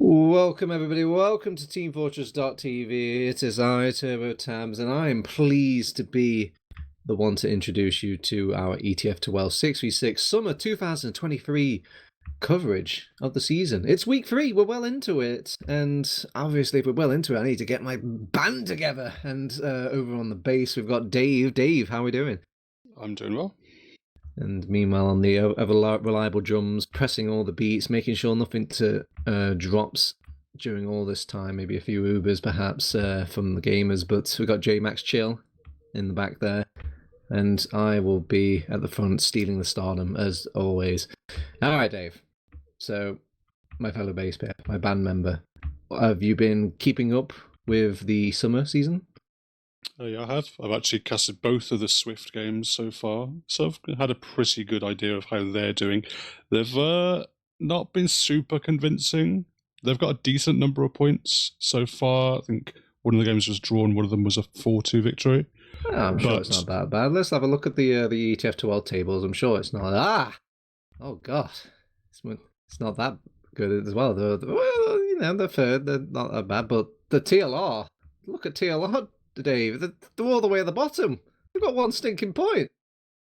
Welcome everybody, welcome to teamfortress.tv. It is I, Turbo Tabs, and I am pleased to be the one to introduce you to our ETF2L 6v6 Summer 2023 coverage of the season. It's week 3, we're well into it, and obviously if we're well into it, I need to get my band together. And over on the bass, we've got Dave. Dave, how are we doing? I'm doing well. And meanwhile, on the ever reliable drums, pressing all the beats, making sure nothing drops during all this time. Maybe a few Ubers, perhaps, from the gamers. But we've got J Max Chill in the back there. And I will be at the front stealing the stardom, as always. All right, Dave. So, my fellow bass player, my band member, have you been keeping up with the summer season? Yeah, I have. I've actually casted both of the SWIFT games so far, so I've had a pretty good idea of how they're doing. They've not been super convincing. They've got a decent number of points so far. I think one of the games was drawn, one of them was a 4-2 victory. Oh, I'm sure it's not that bad. Let's have a look at the ETF2L tables. I'm sure it's not. Oh God, it's not that good as well. Well, they're third. They're not that bad, but the TLR. Look at TLR, Dave. They're all the way at the bottom. They've got one stinking point.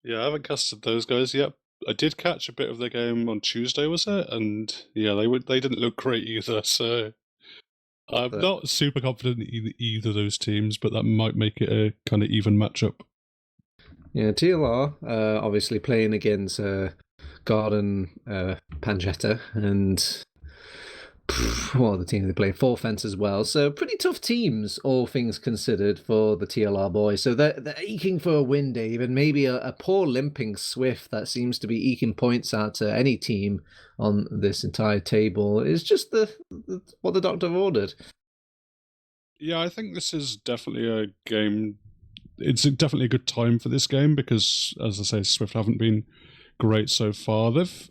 Yeah, I haven't casted those guys yet. I did catch a bit of their game on Tuesday, was it? And yeah, they didn't look great either. So I'm not super confident in either of those teams, but that might make it a kind of even matchup. Yeah, TLR obviously playing against Garden Pangetta and what the team they play, Four Fence as well. So pretty tough teams, all things considered, for the TLR boys. So they're eking for a win, Dave, and maybe a poor limping Swift that seems to be eking points out to any team on this entire table is just what the doctor ordered. Yeah, I think this is definitely a game. It's definitely a good time for this game because, as I say, Swift haven't been great so far. They've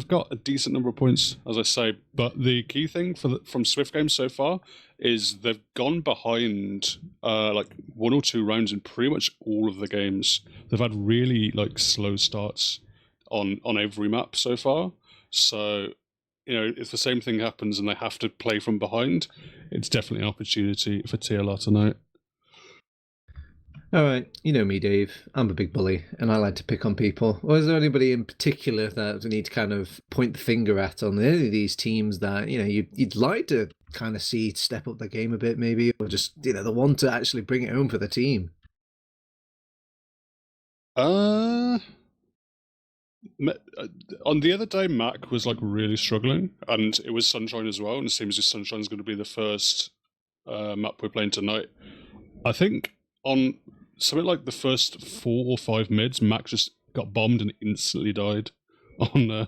got a decent number of points, as I say, but the key thing from Swift games so far is they've gone behind like 1 or 2 rounds in pretty much all of the games. They've had really slow starts on every map so far. So, if the same thing happens and they have to play from behind, it's definitely an opportunity for TLR tonight. All right, you know me, Dave. I'm a big bully, and I like to pick on people. Or is there anybody in particular that we need to kind of point the finger at on any of these teams that you'd like to kind of see step up the game a bit, maybe, or just the one to actually bring it home for the team? On the other day, Mac was really struggling, and it was Sunshine as well. And it seems as Sunshine's going to be the first map we're playing tonight. I think on something like the first 4 or 5 mids, Mac just got bombed and instantly died on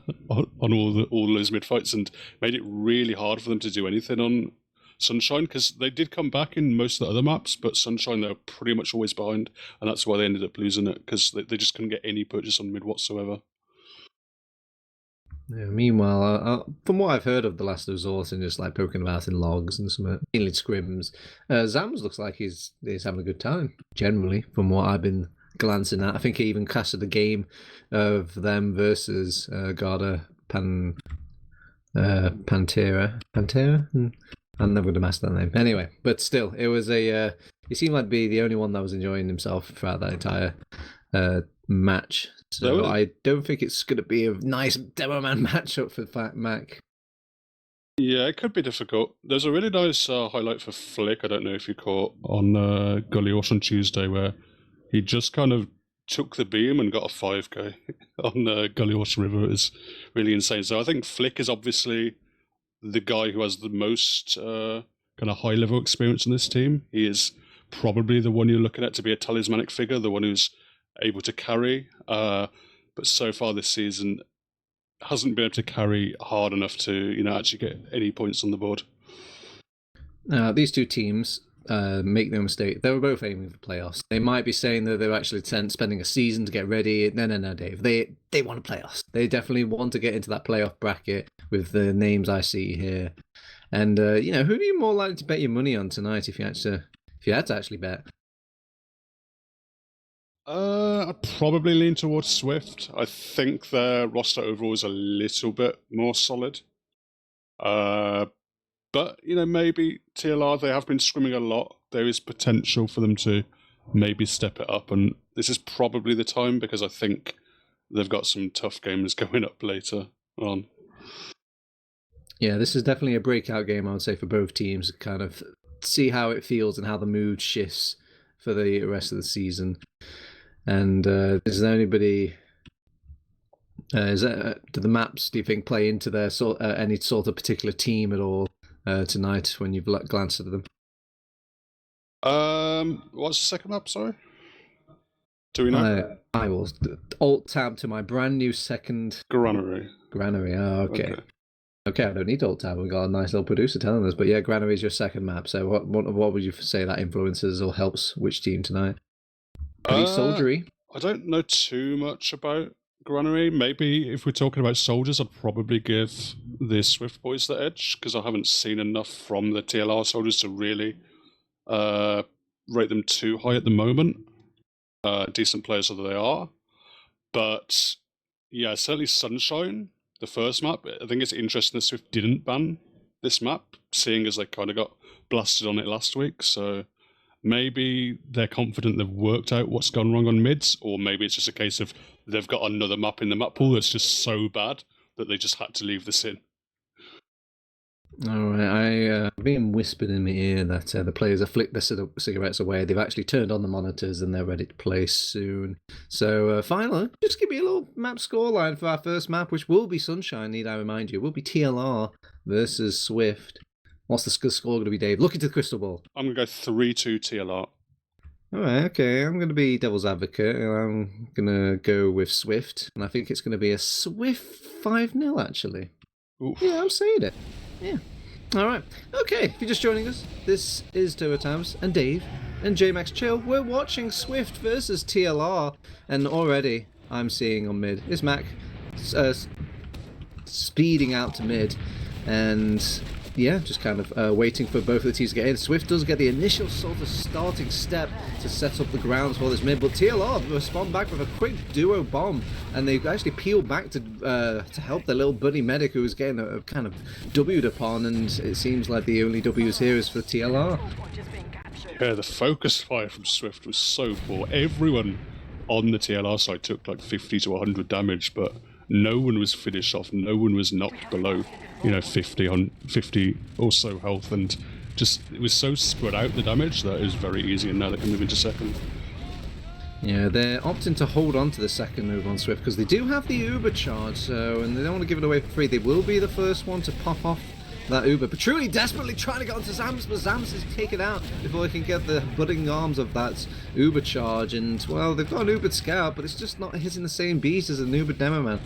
all those mid fights, and made it really hard for them to do anything on Sunshine, because they did come back in most of the other maps, but Sunshine they were pretty much always behind, and that's why they ended up losing it, because they just couldn't get any purchase on mid whatsoever. Yeah, meanwhile, from what I've heard of The Last Resort and just poking about in logs and some mainly scrims, Zams looks like he's having a good time, generally, from what I've been glancing at. I think he even casted a game of them versus Garda Pantera? I'm never going to master that name. Anyway, but still, it was he seemed like to be the only one that was enjoying himself throughout that entire match. So I don't think it's going to be a nice demo man matchup for Fat Mac. Yeah, it could be difficult. There's a really nice highlight for Flick, I don't know if you caught, on Gully Horse on Tuesday, where he just kind of took the beam and got a 5k on Gully Horse River. It was really insane. So I think Flick is obviously the guy who has the most kind of high-level experience in this team. He is probably the one you're looking at to be a talismanic figure, the one who's able to carry. But so far this season, hasn't been able to carry hard enough to actually get any points on the board. These two teams, make no mistake, they were both aiming for playoffs. They might be saying that they're actually spending a season to get ready. No, Dave. They want playoffs. They definitely want to get into that playoff bracket with the names I see here. And who are you more likely to bet your money on tonight if you had to actually bet? I'd probably lean towards Swift. I think their roster overall is a little bit more solid. But, maybe TLR, they have been scrimming a lot. There is potential for them to maybe step it up. And this is probably the time because I think they've got some tough games going up later on. Yeah, this is definitely a breakout game, I would say, for both teams. Kind of see how it feels and how the mood shifts for the rest of the season. And is there anybody... do the maps, do you think, play into their any sort of particular team at all tonight when you've glanced at them? What's the second map, sorry? Do we know? I will alt-tab to my brand new second... Granary. Oh, okay. Okay, I don't need alt-tab. We've got a nice little producer telling us. But yeah, Granary is your second map. So what would you say that influences or helps which team tonight? Pretty soldiery. I don't know too much about Granary. Maybe if we're talking about soldiers, I'd probably give the Swift boys the edge because I haven't seen enough from the TLR soldiers to really rate them too high at the moment. Decent players as they are. But yeah, certainly Sunshine, the first map. I think it's interesting that Swift didn't ban this map, seeing as they kind of got blasted on it last week. So maybe they're confident they've worked out what's gone wrong on mids, or maybe it's just a case of they've got another map in the map pool that's just so bad that they just had to leave this in. All right, I've been whispered in my ear that the players have flicked their cigarettes away. They've actually turned on the monitors and they're ready to play soon. So finally, just give me a little map scoreline for our first map, which will be Sunshine, need I remind you. It will be TLR versus Swift. What's the score going to be, Dave? Look into the crystal ball. I'm going to go 3-2 TLR. All right, okay. I'm going to be devil's advocate. I'm going to go with Swift, and I think it's going to be a Swift 5-0, actually. Oof. Yeah, I'm saying it. Yeah. All right. Okay, if you're just joining us, this is Turbo Times and Dave and JMax Chill. We're watching Swift versus TLR, and already I'm seeing on mid is Mac speeding out to mid, and yeah, just kind of waiting for both of the teams to get in. Swift does get the initial sort of starting step to set up the grounds for this mid, but TLR respond back with a quick duo bomb, and they actually peel back to help their little buddy medic who was getting a kind of W'd upon, and it seems like the only W's here is for TLR. Yeah, the focus fire from Swift was so poor. Everyone on the TLR side took like 50 to 100 damage, but no one was finished off. No one was knocked below 50 or so health, and just it was so spread out, the damage, that it was very easy, and now they can move into second. Yeah, they're opting to hold on to the second move on Swift because they do have the Uber charge, and they don't want to give it away for free. They will be the first one to pop off that Uber, but truly desperately trying to get onto Zams, but Zams is taken out before they can get the budding arms of that Uber charge, and well, they've got an Uber scout, but it's just not hitting the same beat as an Uber demo man.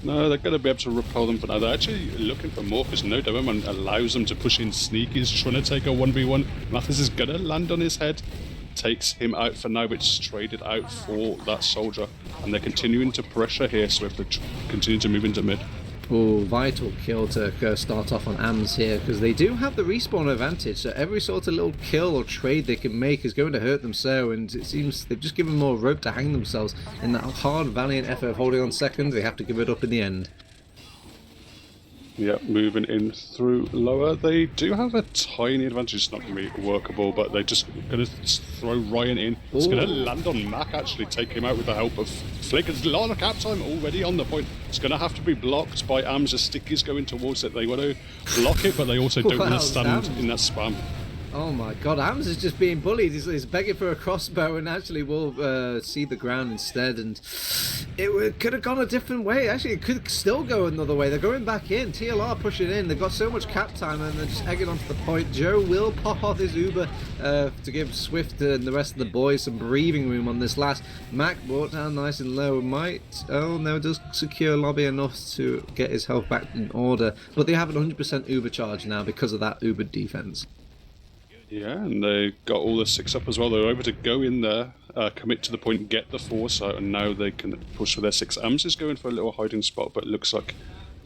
No, they're going to be able to repel them for now. They're actually looking for more because no Demoman allows them to push in sneakies, trying to take a 1v1. Mathis is going to land on his head, takes him out for now, but it's traded out for that soldier. And they're continuing to pressure here, Swift. They continue to move into mid. Oh, vital kill to start off on AMS here, because they do have the respawn advantage, so every sort of little kill or trade they can make is going to hurt them so, and it seems they've just given more rope to hang themselves in that hard, valiant effort of holding on second. They have to give it up in the end. Yeah, moving in through lower. They do have a tiny advantage. It's not going to be workable, but they're just going to throw Ryan in. It's going to land on Mac, actually, take him out with the help of Flick. There's a lot of cap time already on the point. It's going to have to be blocked by AMS as Sticky's going towards it. They want to block it, but they also don't want to stand in that spam. Oh my god, AMS is just being bullied. He's begging for a crossbow and actually will see the ground instead, and it could have gone a different way. Actually, it could still go another way. They're going back in. TLR pushing in. They've got so much cap time and they're just egging onto the point. Joe will pop off his Uber to give Swift and the rest of the boys some breathing room on this last. Mac brought down nice and low. Does secure lobby enough to get his health back in order, but they have an 100% Uber charge now because of that Uber defense. Yeah, and they got all the 6 up as well. They were able to go in there, commit to the point, get the 4, so and now they can push for their 6. AMS is going for a little hiding spot, but it looks like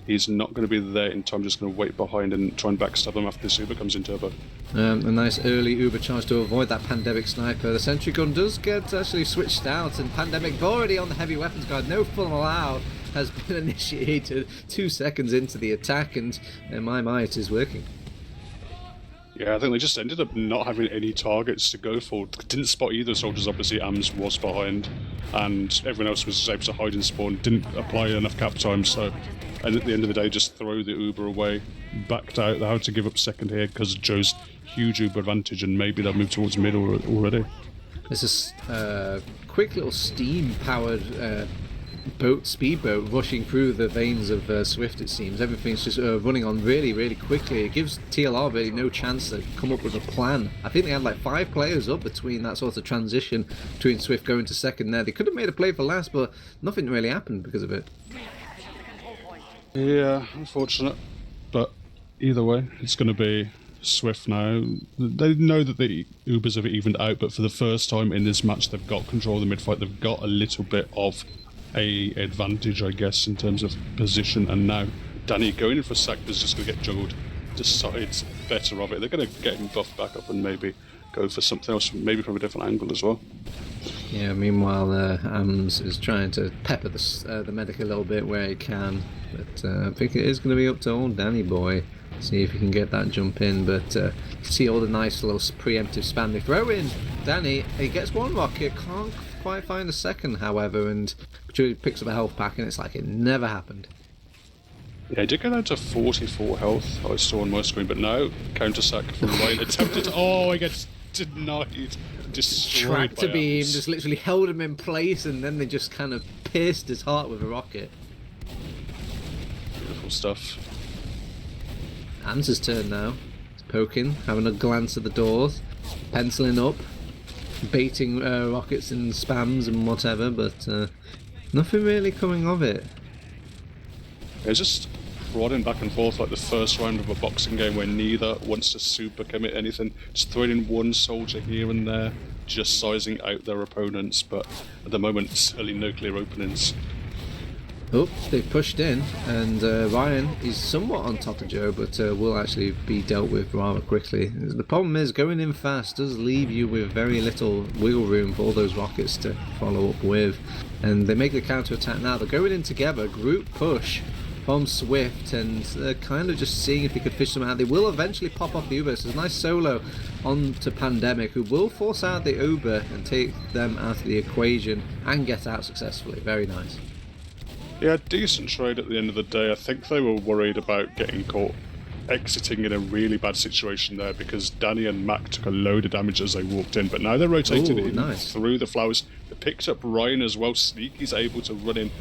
he's not going to be there in time, just going to wait behind and try and backstab them after this Uber comes in turbo. A nice early Uber charge to avoid that Pandemic sniper. The sentry gun does get actually switched out, and Pandemic already on the heavy weapons guard, no full allowed. has been initiated 2 seconds into the attack, and my, it is working. Yeah, I think they just ended up not having any targets to go for. Didn't spot either soldiers. Obviously, AMS was behind, and everyone else was able to hide and spawn. Didn't apply enough cap time, so and at the end of the day, just throw the Uber away. Backed out. They had to give up second here because of Joe's huge Uber advantage, and maybe they'll move towards mid already. There's a quick little steam-powered speedboat rushing through the veins of SVIFT. It seems everything's just running on really quickly. It gives TLR really no chance to come up with a plan. I think they had like 5 players up between that sort of transition between SVIFT going to second there. They could have made a play for last, but nothing really happened because of it. Yeah, unfortunate. But either way, it's going to be SVIFT now. They know that the Ubers have evened out, but for the first time in this match, they've got control of the mid-fight. They've got a little bit of a advantage, I guess, in terms of position. And now Danny going in for sack is just going to get juggled. Decides better of it. They're going to get him buffed back up and maybe go for something else, maybe from a different angle as well. Yeah, meanwhile, AMS is trying to pepper the medic a little bit where he can, but I think it is going to be up to old Danny boy. See if he can get that jump in, but see all the nice little preemptive spam they throw in. Danny, he gets one rocket, can't quite find a second, however, and picks up a health pack, and it's like it never happened. Yeah, he did go down to 44 health, I saw on my screen, but no, counter-sack from Ryan attempted. Oh, he gets denied. Destroyed Tractor by beam AMS. just literally held him in place, and then they just kind of pierced his heart with a rocket. Beautiful stuff. AMS' turn now. He's poking, having a glance at the doors, penciling up, baiting rockets and spams and whatever, but nothing really coming of it. It's just prodding back and forth like the first round of a boxing game where neither wants to super commit anything. Just throwing in one soldier here and there, just sizing out their opponents, but at the moment, certainly no clear openings. Oh, they've pushed in, and Ryan is somewhat on top of Joe, but will actually be dealt with rather quickly. The problem is, going in fast does leave you with very little wiggle room for all those rockets to follow up with. And they make the counter-attack now. They're going in together, group push from SVIFT, and kind of just seeing if he could fish them out. They will eventually pop off the Uber. So there's a nice solo on to Pandemic, who will force out the Uber and take them out of the equation and get out successfully. Very nice. Yeah, decent trade at the end of the day. I think they were worried about getting caught exiting in a really bad situation there because Danny and Mac took a load of damage as they walked in, but now they're rotating in through the flowers. They picked up Ryan as well. Sneaky's able to run in,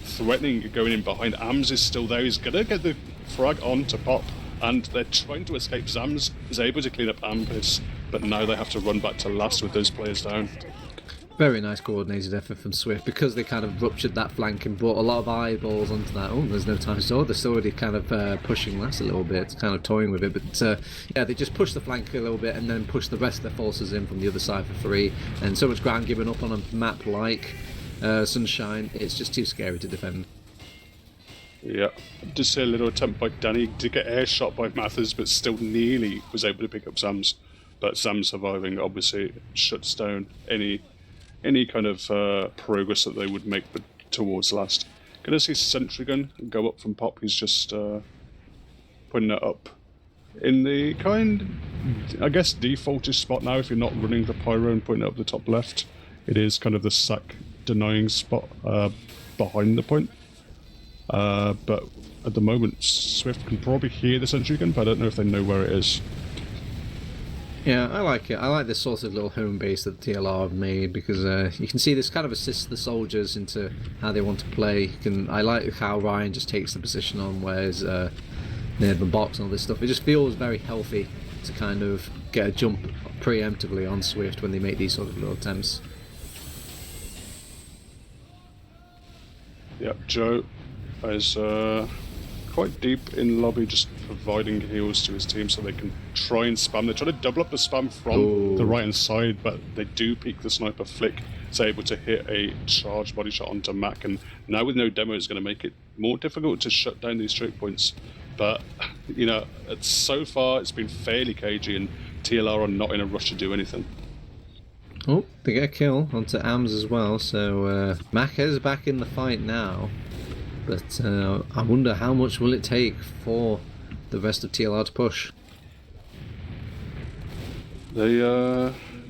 threatening going in behind. AMS is still there. He's going to get the frag on to pop, and they're trying to escape. Zams is able to clean up Ampis, but now they have to run back to last with those players down. Very nice coordinated effort from SVIFT because they kind of ruptured that flank and brought a lot of eyeballs onto that. Oh, there's no time to store. They're still already kind of pushing last a little bit, kind of toying with it. But yeah, they just push the flank a little bit and then push the rest of their forces in from the other side for free. And so much ground given up on a map like Sunshine, it's just too scary to defend. Yeah, just see a little attempt by Danny to get air shot by Mathers, but still nearly was able to pick up Sam's. But Sam surviving obviously shuts down any kind of progress that they would make towards last. Gonna see Sentry Gun go up from Pop. He's just putting it up in the kind, I guess, defaultish spot now. If you're not running the Pyro and putting it up the top left, it is kind of the sack denying spot behind the point. But at the moment, SVIFT can probably hear the Sentry Gun, but I don't know if they know where it is. Yeah, I like it. I like this sort of little home base that the TLR have made because you can see this kind of assists the soldiers into how they want to play. I like how Ryan just takes the position on where's near the box and all this stuff. It just feels very healthy to kind of get a jump preemptively on SVIFT when they make these sort of little attempts. Yep, Joe is quite deep in lobby, just providing heals to his team so they can try and spam. They're trying to double up the spam from the right hand side, but they do peek the sniper. Flick is able to hit a charged body shot onto Mac, and now with no demo, it's going to make it more difficult to shut down these choke points. But you know, so far it's been fairly cagey, and TLR are not in a rush to do anything. Oh, they get a kill onto AMS as well, so Mac is back in the fight now. But I wonder how much will it take for the rest of TLR to push. They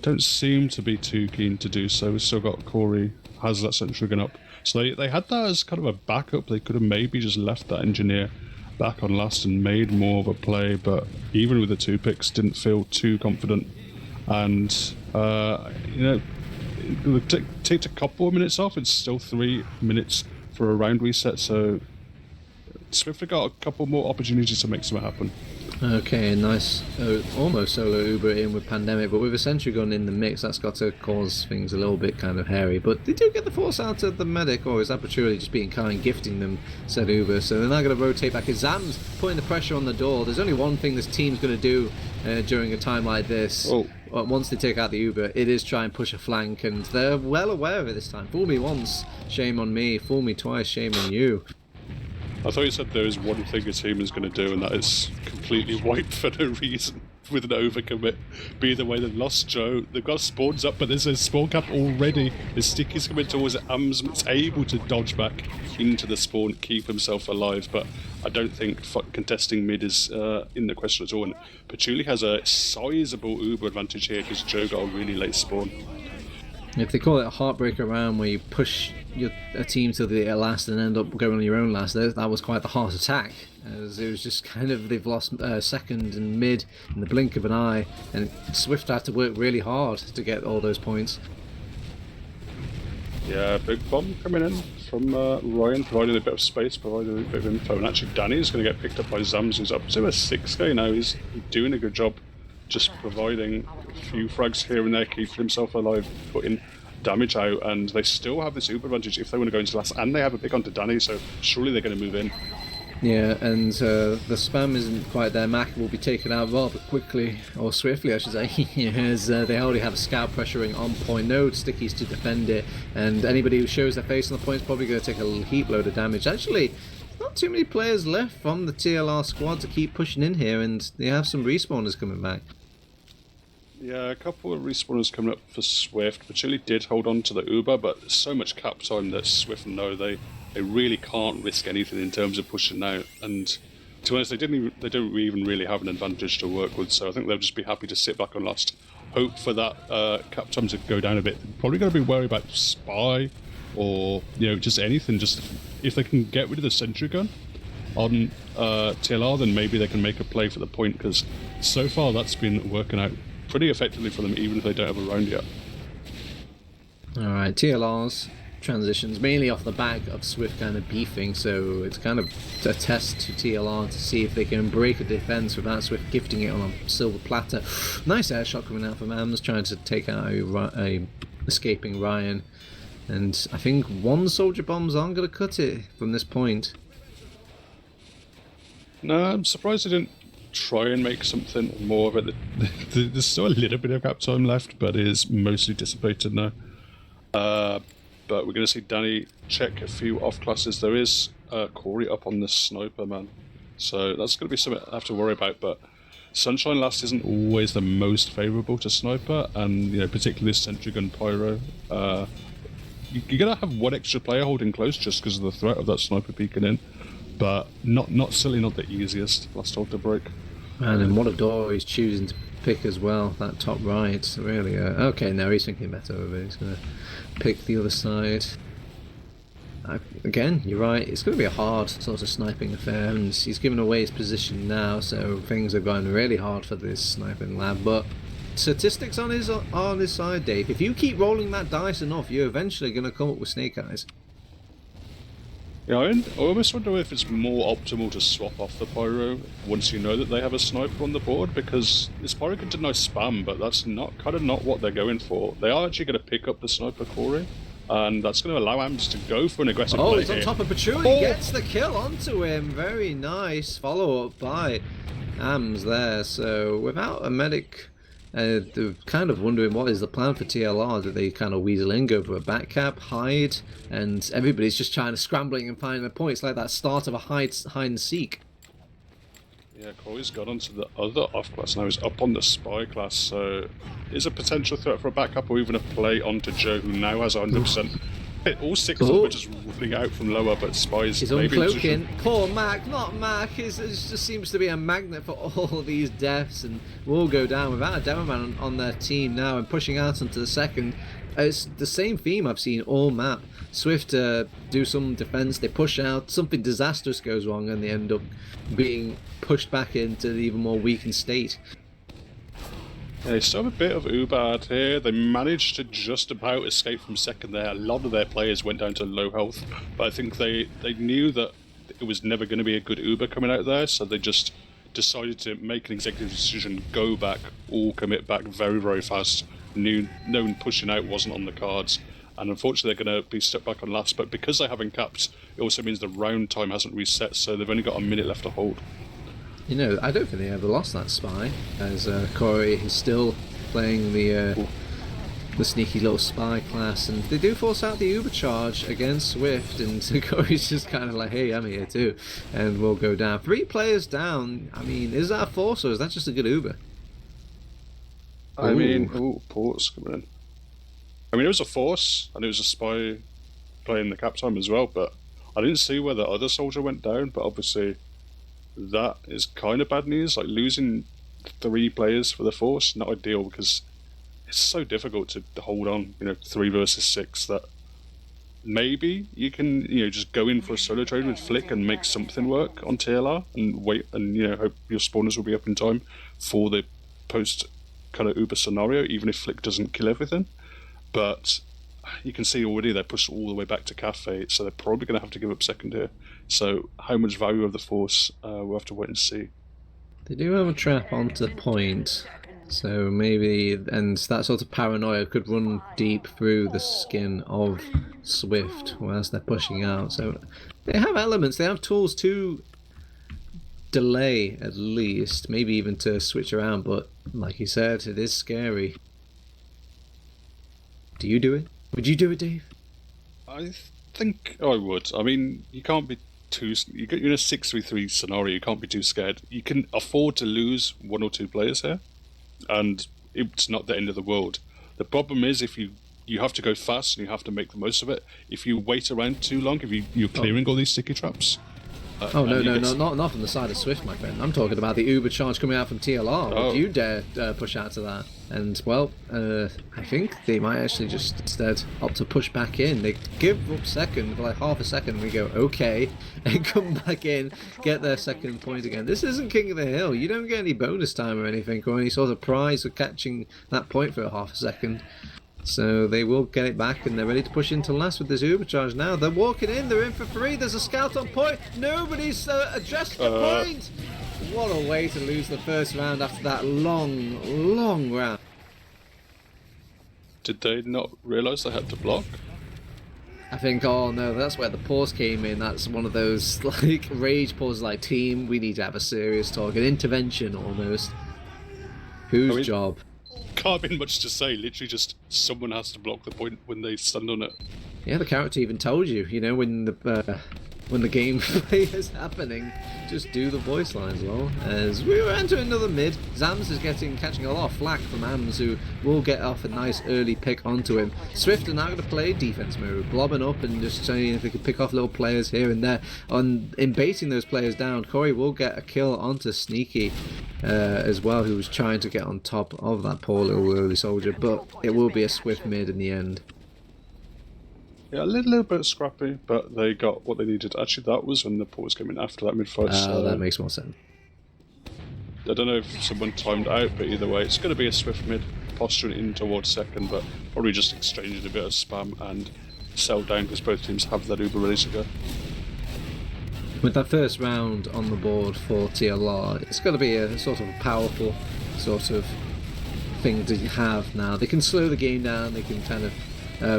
don't seem to be too keen to do so. We've still got Corey has that sentry gun up. So they had that as kind of a backup. They could have maybe just left that engineer back on last and made more of a play, but even with the 2 picks, didn't feel too confident. And, it takes a couple of minutes off. It's still 3 minutes for a round reset, so Swift have got a couple more opportunities to make something happen. Okay, nice. Almost solo Uber in with Pandemic, but with a sentry gun in the mix, that's got to cause things a little bit kind of hairy. But they do get the force out of the medic, or is that Patrulli just being kind, gifting them said Uber? So they're now going to rotate back. Zam's putting the pressure on the door. There's only one thing this team's going to do during a time like this. Oh. Once they take out the Uber, it is try and push a flank, and they're well aware of it this time. Fool me once, shame on me. Fool me twice, shame on you. I thought you said there is one thing a team is going to do, and that is completely wipe for no reason with an overcommit. Be the way they've lost Joe. They've got spawns up, but there's a spawn cap already. The Sticky's coming towards it. It's able to dodge back into the spawn, keep himself alive, but I don't think contesting mid is in the question at all. And Patrulli has a sizable Uber advantage here because Joe got a really late spawn. If they call it a heartbreaker round where you push a team to the last and end up going on your own last, that was quite the heart attack. As it was just kind of, they've lost second and mid in the blink of an eye, and Swift had to work really hard to get all those points. Yeah, big bomb coming in from Ryan, providing a bit of space, providing a bit of info. And actually, Danny is going to get picked up by Zams, who's up to a 6k now. He's doing a good job, just providing a few frags here and there, keeping himself alive, putting damage out, and they still have this Uber advantage if they want to go into last, and they have a pick onto Danny, so surely they're going to move in. Yeah, and the spam isn't quite there. Mac will be taken out rather quickly, or swiftly I should say, as they already have a scout pressuring on point. No stickies to defend it, and anybody who shows their face on the point is probably going to take a heap load of damage. Actually, not too many players left from the TLR squad to keep pushing in here, and they have some respawners coming back. Yeah, a couple of respawners coming up for Swift. Patrulli did hold on to the Uber, but there's so much cap time that Swift know they really can't risk anything in terms of pushing out. And to be honest, they don't even really have an advantage to work with. So I think they'll just be happy to sit back on last, hope for that cap time to go down a bit. Probably going to be worried about spy or just anything. Just if they can get rid of the sentry gun on TLR, then maybe they can make a play for the point, because so far that's been working out pretty effectively for them, even if they don't have a round yet. Alright, TLR's transitions mainly off the back of Swift kind of beefing, so it's kind of a test to TLR to see if they can break a defense without Swift gifting it on a silver platter. Nice air shot coming out from Ams, trying to take out a escaping Ryan, and I think one soldier bombs aren't going to cut it from this point. No, I'm surprised they didn't try and make something more of it. There's still a little bit of cap time left, but it is mostly dissipated now. But we're going to see Danny check a few off classes. There is Corey up on the sniper, man. So that's going to be something I have to worry about. But Sunshine Last isn't always the most favourable to sniper, and particularly this sentry gun pyro. You're going to have one extra player holding close just because of the threat of that sniper peeking in. But certainly not the easiest last hold to break. And what a door he's choosing to pick as well, that top right, really. Okay, now he's thinking better of it. He's going to pick the other side. Again, you're right, it's going to be a hard sort of sniping affair, and he's given away his position now, so things have gone really hard for this sniping lab. But statistics on his side, Dave. If you keep rolling that dice enough, you're eventually going to come up with snake eyes. Yeah, I almost wonder if it's more optimal to swap off the pyro once you know that they have a sniper on the board, because this pyro can deny spam, but that's not what they're going for. They are actually going to pick up the sniper Corey, and that's going to allow Ams to go for an aggressive play. Oh, he's on top of Patrulli, gets the kill onto him. Very nice follow-up by Ams there. So without a medic, they're kind of wondering what is the plan for TLR. Do they kind of weasel in, go for a back cap, hide, and everybody's just trying to scrambling and finding a point. It's like that start of a hide and seek. Yeah, Corey's got onto the other off class now. He's up on the spy class, so is a potential threat for a back cap or even a play onto Joe, who now has 100% All 6 of them are just running out from lower, but Spy's He's uncloaking. Poor Mac, not Mac. It just seems to be a magnet for all these deaths, and will go down without a demo man on their team now and pushing out onto the second. It's the same theme I've seen all map. Swift do some defense, they push out, something disastrous goes wrong, and they end up being pushed back into the even more weakened state. Yeah, they still have a bit of Ubad here. They managed to just about escape from second there. A lot of their players went down to low health, but I think they knew that it was never going to be a good Uber coming out there, so they just decided to make an executive decision, go back, all commit back very, very fast. Known pushing out wasn't on the cards, and unfortunately they're going to be stuck back on last, but because they haven't capped, it also means the round time hasn't reset, so they've only got a minute left to hold. You know, I don't think they ever lost that spy, as Corey is still playing the sneaky little spy class, and they do force out the Uber charge against Swift, and Corey's just kind of like, hey, I'm here too, and we'll go down. 3 players down. I mean, is that a force or is that just a good Uber? I mean, ports coming in. I mean, it was a force, and it was a spy playing the cap time as well, but I didn't see where the other soldier went down, but obviously that is kind of bad news. Like, losing 3 players for the force, not ideal, because it's so difficult to hold on, 3 versus 6, that maybe you can, just go in for a solo trade with Flick and make something work on TLR and wait and, hope your spawners will be up in time for the post kind of Uber scenario, even if Flick doesn't kill everything. But you can see already they're pushed all the way back to Cafe, so they're probably going to have to give up second here. So how much value of the force, we'll have to wait and see. They do have a trap onto the point, so maybe, and that sort of paranoia could run deep through the skin of Swift whilst they're pushing out. So they have elements, they have tools to delay at least, maybe even to switch around, but like you said, it is scary. Do you do it? Would you do it, Dave? I think I would. I mean, you can't be too... You're in a 6-3-3 scenario, you can't be too scared. You can afford to lose 1 or 2 players here, and it's not the end of the world. The problem is if you have to go fast and you have to make the most of it. If you wait around too long, if you're clearing all these sticky traps... not from the side of Swift, my friend. I'm talking about the Uber charge coming out from TLR. Would you dare push out to that? And, well, I think they might actually just instead opt to push back in. They give up second for like half a second, and we go, okay, and come back in, get their second point again. This isn't King of the Hill. You don't get any bonus time or anything, or any sort of prize for catching that point for a half a second. So they will get it back, and they're ready to push into last with this Uber charge now. They're walking in, they're in for 3, there's a scout on point, nobody's addressed the point! What a way to lose the first round after that long round. Did they not realise they had to block? I think, oh no, that's where the pause came in. That's one of those like rage pauses, like, team, we need to have a serious talk, an intervention almost. Whose job? Can't be much to say, literally just someone has to block the point when they stand on it. Yeah, the character even told you, when the gameplay is happening, just do the voice lines. Well, as we were entering another mid, Zams is catching a lot of flack from Ams, who will get off a nice early pick onto him. Swift are now going to play defense mode, blobbing up and just seeing if they can pick off little players here and there. In baiting those players down, Corey will get a kill onto Sneaky as well, who was trying to get on top of that poor little early soldier, but it will be a Swift mid in the end. Yeah, a little bit scrappy, but they got what they needed. Actually, that was when the pause came in after that mid-fight. That makes more sense. I don't know if someone timed out, but either way, it's going to be a Swift mid, posturing in towards second, but probably just exchanging a bit of spam and sell down because both teams have their Uber ready to go. With that first round on the board for TLR, it's going to be a sort of powerful sort of thing to have now. They can slow the game down, they can kind of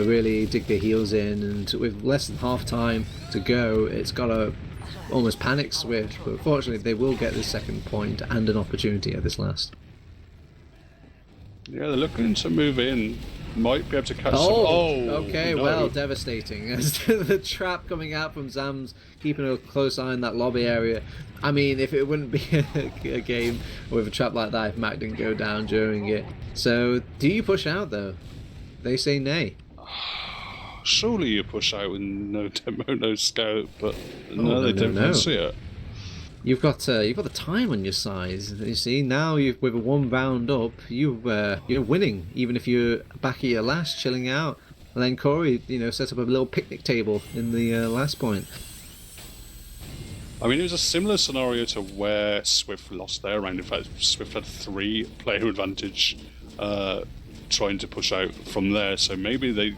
really dig their heels in, and with less than half time to go, it's got to almost panic Swift, but fortunately they will get this second point and an opportunity at this last. Yeah, they're looking to move in, might be able to catch okay, no. Well, devastating. As the trap coming out from Zams, keeping a close eye in that lobby area. I mean, if it wouldn't be a game with a trap like that if Mac didn't go down during it. So, do you push out though? They say nay. surely you push out with no demo, no scout, but no, they don't fancy it. You've got the time on your side. You see, now with a 1 round up, you're winning, even if you're back at your last, chilling out. And then Corey, set up a little picnic table in the last point. I mean, it was a similar scenario to where Swift lost their round. In fact, Swift had 3-player advantage trying to push out from there. So maybe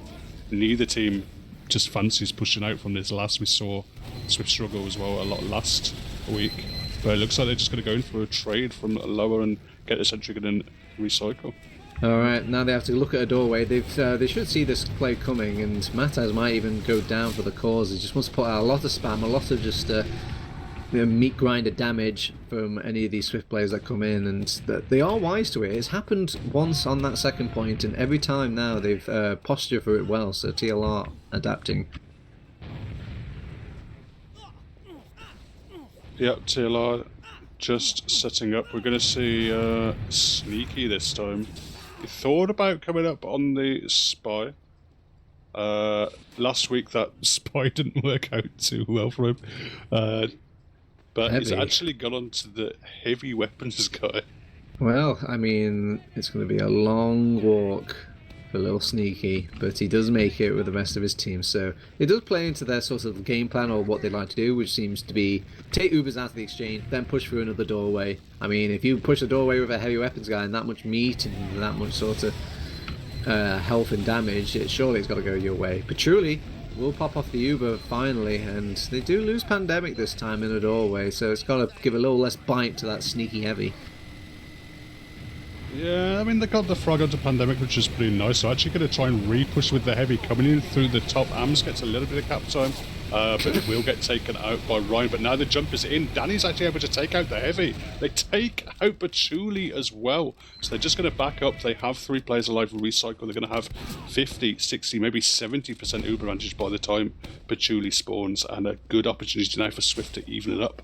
neither team just fancies pushing out from this last. We saw Swift struggle as well a lot last week. But it looks like they're just going to go in for a trade from lower and get the sentry gun and recycle. Alright, now they have to look at a doorway. They should see this play coming, and Mataz might even go down for the cause. He just wants to put out a lot of spam, a lot of just meat grinder damage from any of these Swift players that come in, and they are wise to it. It's happened once on that second point, and every time now they've postured for it well, so TLR adapting. Yep, TLR just setting up. We're going to see Sneaky this time. He thought about coming up on the Spy. Last week that Spy didn't work out too well for him. But heavy. He's actually gone on to the heavy weapons guy. Well, I mean, it's going to be a long walk for little Sneaky, but he does make it with the rest of his team, so it does play into their sort of game plan or what they like to do, which seems to be take Ubers out of the exchange, then push through another doorway. I mean, if you push a doorway with a heavy weapons guy and that much meat and that much sort of health and damage, surely it's got to go your way. Patchouli will pop off the Uber finally, and they do lose Pandemic this time in a doorway, so it's got to give a little less bite to that Sneaky heavy. Yeah, I mean, they got the frog onto Pandemic, which is pretty nice. So actually going to try and re-push with the heavy coming in through the top. Ams gets a little bit of cap time, but it will get taken out by Ryan. But now the jump is in. Danny's actually able to take out the heavy. They take out Patchouli as well. So they're just going to back up. They have 3 players alive with recycle. They're going to have 50, 60, maybe 70% Uber advantage by the time Patchouli spawns, and a good opportunity now for Swift to even it up.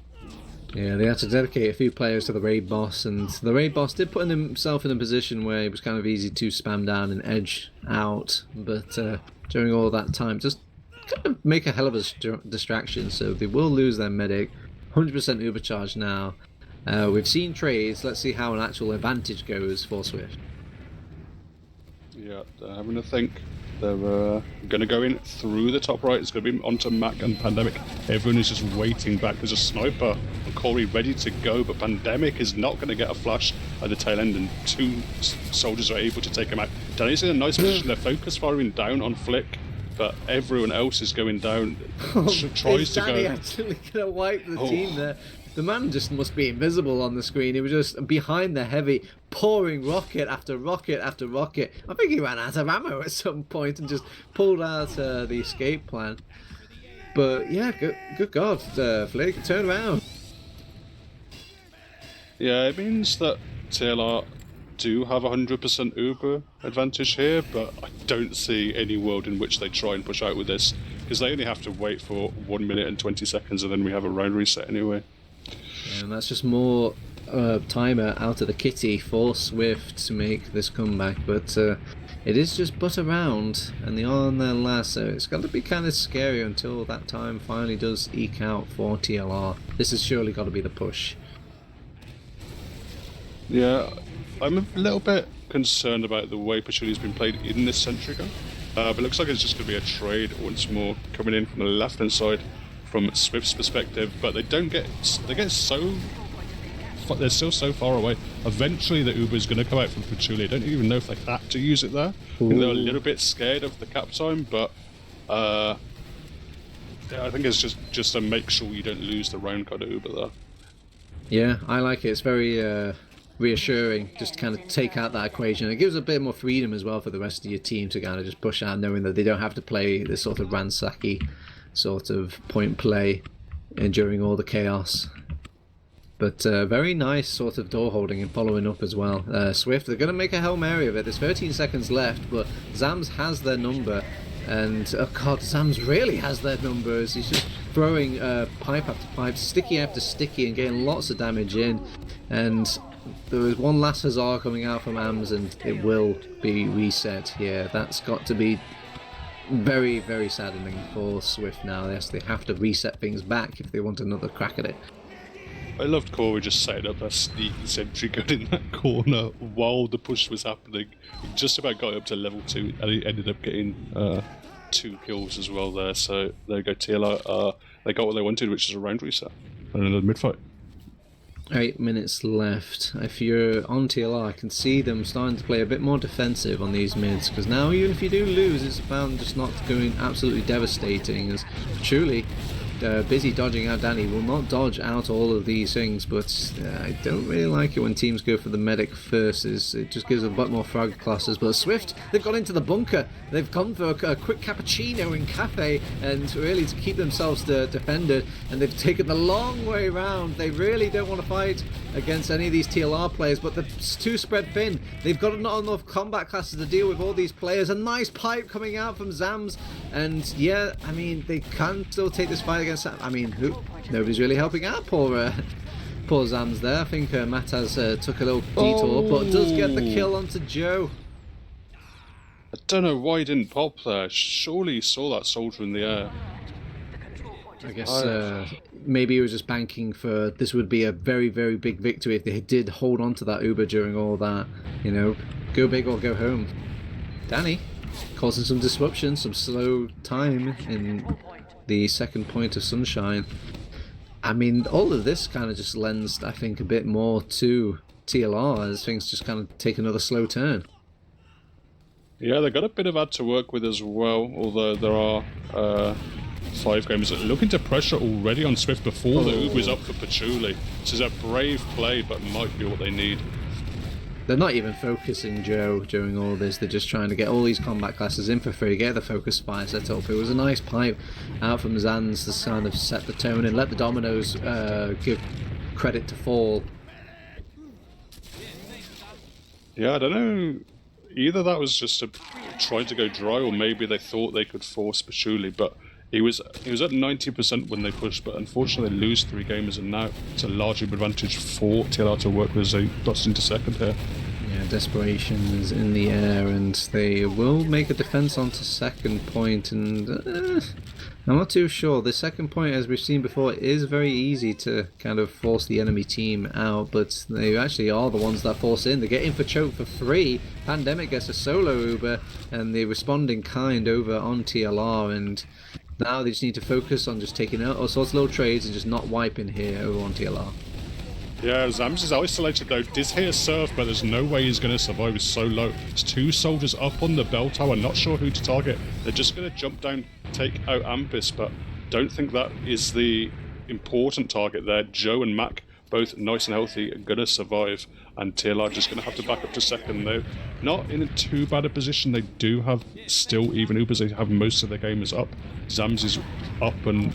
Yeah, they had to dedicate a few players to the raid boss, and the raid boss did put himself in a position where it was kind of easy to spam down and edge out, but during all that time, just kind of make a hell of a distraction, so they will lose their medic. 100% Uber charge now. We've seen trades, let's see how an actual advantage goes for Swift. Yeah, they're having to think. They're going to go in through the top right. It's going to be onto Mac and Pandemic. Everyone is just waiting back. There's a sniper and Corey ready to go, but Pandemic is not going to get a flash at the tail end, and 2 soldiers are able to take him out. Danny's in a nice position. They're focus firing down on Flick, but everyone else is going down. Tries to Danny go. Actually going to wipe the team there. The man just must be invisible on the screen. He was just behind the heavy, pouring rocket after rocket after rocket. I think he ran out of ammo at some point and just pulled out the escape plan. But yeah, good God, Flick, turn around. Yeah, it means that TLR do have 100% Uber advantage here, but I don't see any world in which they try and push out with this, because they only have to wait for 1 minute and 20 seconds, and then we have a round reset anyway. And that's just more timer out of the kitty for Swift to make this comeback, but it is just but a round, and they are on their last, so it's got to be kind of scary until that time finally does eke out for TLR. This has surely got to be the push. Yeah, I'm a little bit concerned about the way Patchouli's been played in this sentry gun, but it looks like it's just going to be a trade once more coming in from the left hand side from Swift's perspective, but they're still so far away. Eventually the Uber is going to come out from Patchouli. I don't even know if they had to use it there. I think they're a little bit scared of the cap time, but yeah, I think it's just to make sure you don't lose the round kind of Uber there. Yeah, I like it. It's very reassuring just to kind of take out that equation. It gives a bit more freedom as well for the rest of your team to kind of just push out, knowing that they don't have to play this sort of ransacky sort of point play during all the chaos. But very nice sort of door holding and following up as well. Swift, they're going to make a Hail Mary of it. There's 13 seconds left, but Zams has their number. And, oh god, Zams really has their number as he's just throwing pipe after pipe, sticky after sticky, and getting lots of damage in. And there was one last huzzah coming out from Ams, and it will be reset here. That's got to be Very, very saddening for Swift now. Yes, they have to reset things back if they want another crack at it. I loved Corey just setting up a sneaky sentry gun in that corner while the push was happening. He just about got up to level 2 and he ended up getting 2 kills as well there. So there you go, TLR. They got what they wanted, which is a round reset and another mid fight. 8 minutes left. If you're on TLR, I can see them starting to play a bit more defensive on these mids, because now even if you do lose, it's about just not going absolutely devastating, as truly busy dodging out Danny will not dodge out all of these things, but I don't really like it when teams go for the medic first. It just gives a bit more frag classes. But Swift, they've gone into the bunker, they've gone for a quick cappuccino in cafe and really to keep themselves defended, and they've taken the long way round. They really don't want to fight against any of these TLR players, but they're too spread thin. They've got not enough combat classes to deal with all these players. A nice pipe coming out from Zams, and yeah, I mean, they can still take this fight against, I mean, nobody's really helping out poor Zams there. I think Matt has took a little detour, but does get the kill onto Joe. I don't know why he didn't pop there. Surely he saw that soldier in the air. I guess maybe he was just banking for this would be a very, very big victory if they did hold on to that Uber during all that. You know, go big or go home. Danny causing some disruption, some slow time in the second point of Sunshine. I mean, all of this kind of just lends, I think, a bit more to TLR as things just kind of take another slow turn. Yeah, they got a bit of ad to work with as well, although there are 5 games looking to pressure already on Swift before the Uber's up for Patchouli. This is a brave play, but might be what they need. They're not even focusing Joe during all this. They're just trying to get all these combat classes in for free, get the focus fire set up. It was a nice pipe out from Zans to kind of set the tone and let the dominoes give credit to fall. Yeah, I don't know. Either that was just trying to go dry, or maybe they thought they could force Patchouli, but he was at 90% when they pushed, but unfortunately they lose 3 gamers, and now it's a large advantage for TLR to work with as they bust into second here. Yeah, desperation is in the air, and they will make a defense onto second point, and I'm not too sure. The second point, as we've seen before, is very easy to kind of force the enemy team out, but they actually are the ones that force in. They get in for choke for free. Pandemic gets a solo Uber, and the responding kind over on TLR, and now they just need to focus on just taking out all sorts of little trades and just not wiping here over on TLR. Yeah, Zams is isolated though. Diz here surf, but there's no way he's going to survive. He's so low. There's 2 soldiers up on the bell tower, not sure who to target. They're just going to jump down, take out Ampis, but don't think that is the important target there. Joe and Mac, both nice and healthy, are going to survive, and TLR just going to have to back up to second though. Not in too bad a position. They do have still even Ubers. They have most of their gamers up. Zams is up and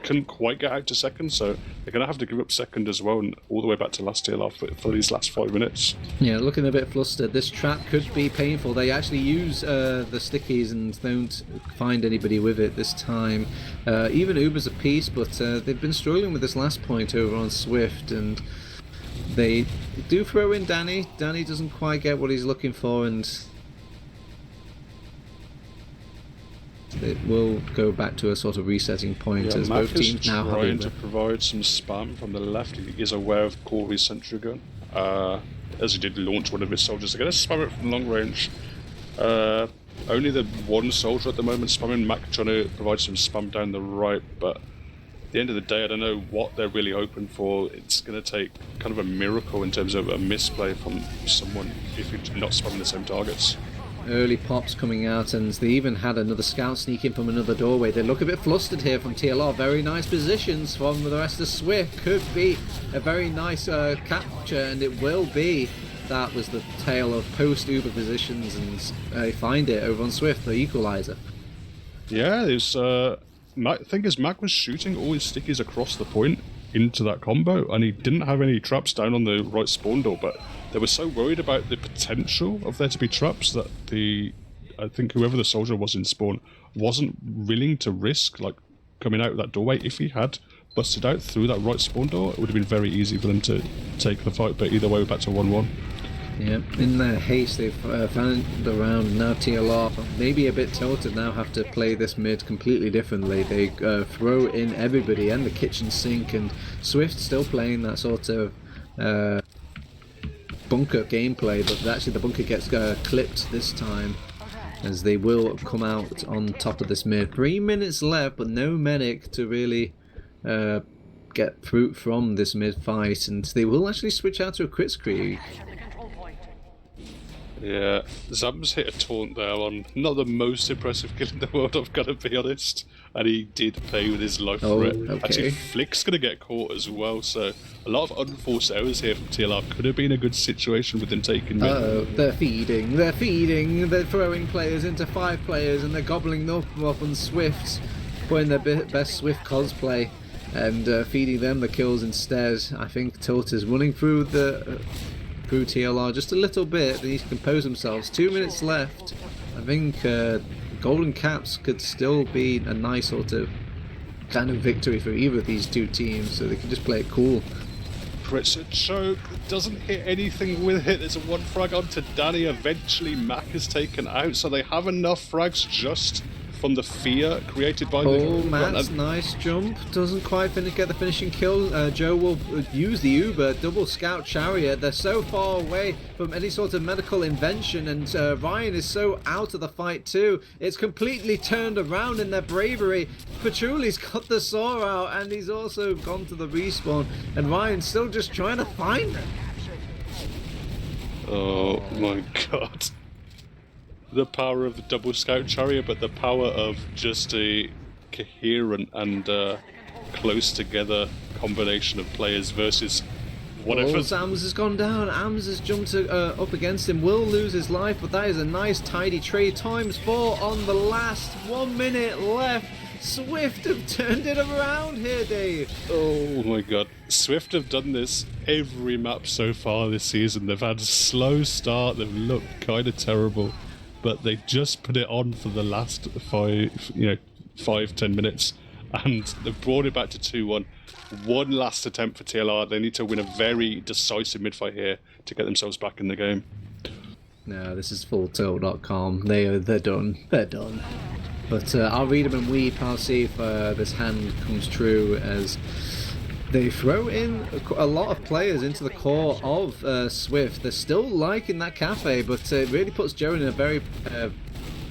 couldn't quite get out to second, so they're going to have to give up second as well, and all the way back to last TLR for these last 5 minutes. Yeah, looking a bit flustered. This trap could be painful. They actually use the stickies and don't find anybody with it this time. Even Uber's a piece, but they've been struggling with this last point over on Swift, and they do throw in Danny. Danny doesn't quite get what he's looking for, and it will go back to a sort of resetting point as both teams now have trying to provide some spam from the left. He is aware of Corey's sentry gun, as he did launch one of his soldiers. They're going to spam it from long range. Only the one soldier at the moment spamming. Mac trying to provide some spam down the right, but at the end of the day, I don't know what they're really hoping for. It's going to take kind of a miracle in terms of a misplay from someone if you're not spamming the same targets. Early pops coming out, and they even had another scout sneak in from another doorway. They look a bit flustered here from TLR. Very nice positions from the rest of Swift. Could be a very nice capture, and it will be. That was the tale of post-Uber positions, and they find it over on Swift, the equalizer. Yeah, there's I think as Mac was shooting all his stickies across the point into that combo, and he didn't have any traps down on the right spawn door, but they were so worried about the potential of there to be traps that I think whoever the soldier was in spawn wasn't willing to risk like coming out of that doorway. If he had busted out through that right spawn door, it would have been very easy for them to take the fight, but either way we're back to 1-1. Yeah, in their haste, they've found the round. Now TLR, maybe a bit tilted, now have to play this mid completely differently. They throw in everybody and the kitchen sink, and Swift still playing that sort of bunker gameplay, but actually the bunker gets clipped this time, as they will come out on top of this mid. 3 minutes left, but no medic to really get fruit from this mid fight, and they will actually switch out to a Kritzkrieg. Yeah, Zam's hit a taunt there on not the most impressive kill in the world, I've got to be honest. And he did pay with his life for it. Okay. Actually, Flick's going to get caught as well, so a lot of unforced errors here from TLR. Could have been a good situation with him taking mid. Oh, they're feeding, they're throwing players into 5 players, and they're gobbling them up on Swift, putting their best Swift cosplay, and feeding them the kills instead. I think Tilt is running through through TLR just a little bit. They need to compose themselves. 2 minutes left. I think Golden Caps could still be a nice sort of kind of victory for either of these two teams, so they can just play it cool. It's a choke, doesn't hit anything with it. There's a 1 frag onto Danny. Eventually Mac is taken out, so they have enough frags just from the fear created by the... Matt's nice jump. Doesn't quite get the finishing kill. Joe will use the Uber, double scout chariot. They're so far away from any sort of medical invention, and Ryan is so out of the fight too. It's completely turned around in their bravery. Patrouille's got the saw out, and he's also gone to the respawn, and Ryan's still just trying to find them. Oh my god. The power of the double scout chariot, but the power of just a coherent and close together combination of players versus whatever. Ams has gone down. Ams has jumped up against him, will lose his life, but that is a nice tidy trade. ×4 on the last 1 minute left. Swift have turned it around here, Dave. Oh my god. Swift have done this every map so far this season. They've had a slow start, they've looked kind of terrible, but they just put it on for the last 5-10 minutes, and they've brought it back to 2-1. One last attempt for TLR. They need to win a very decisive mid-fight here to get themselves back in the game. No, this is fulltilt.com. They're done. They're done. But I'll read them and weep. I'll see if this hand comes true, as they throw in a lot of players into the core of Swift. They're still liking that cafe, but it really puts Joe in a very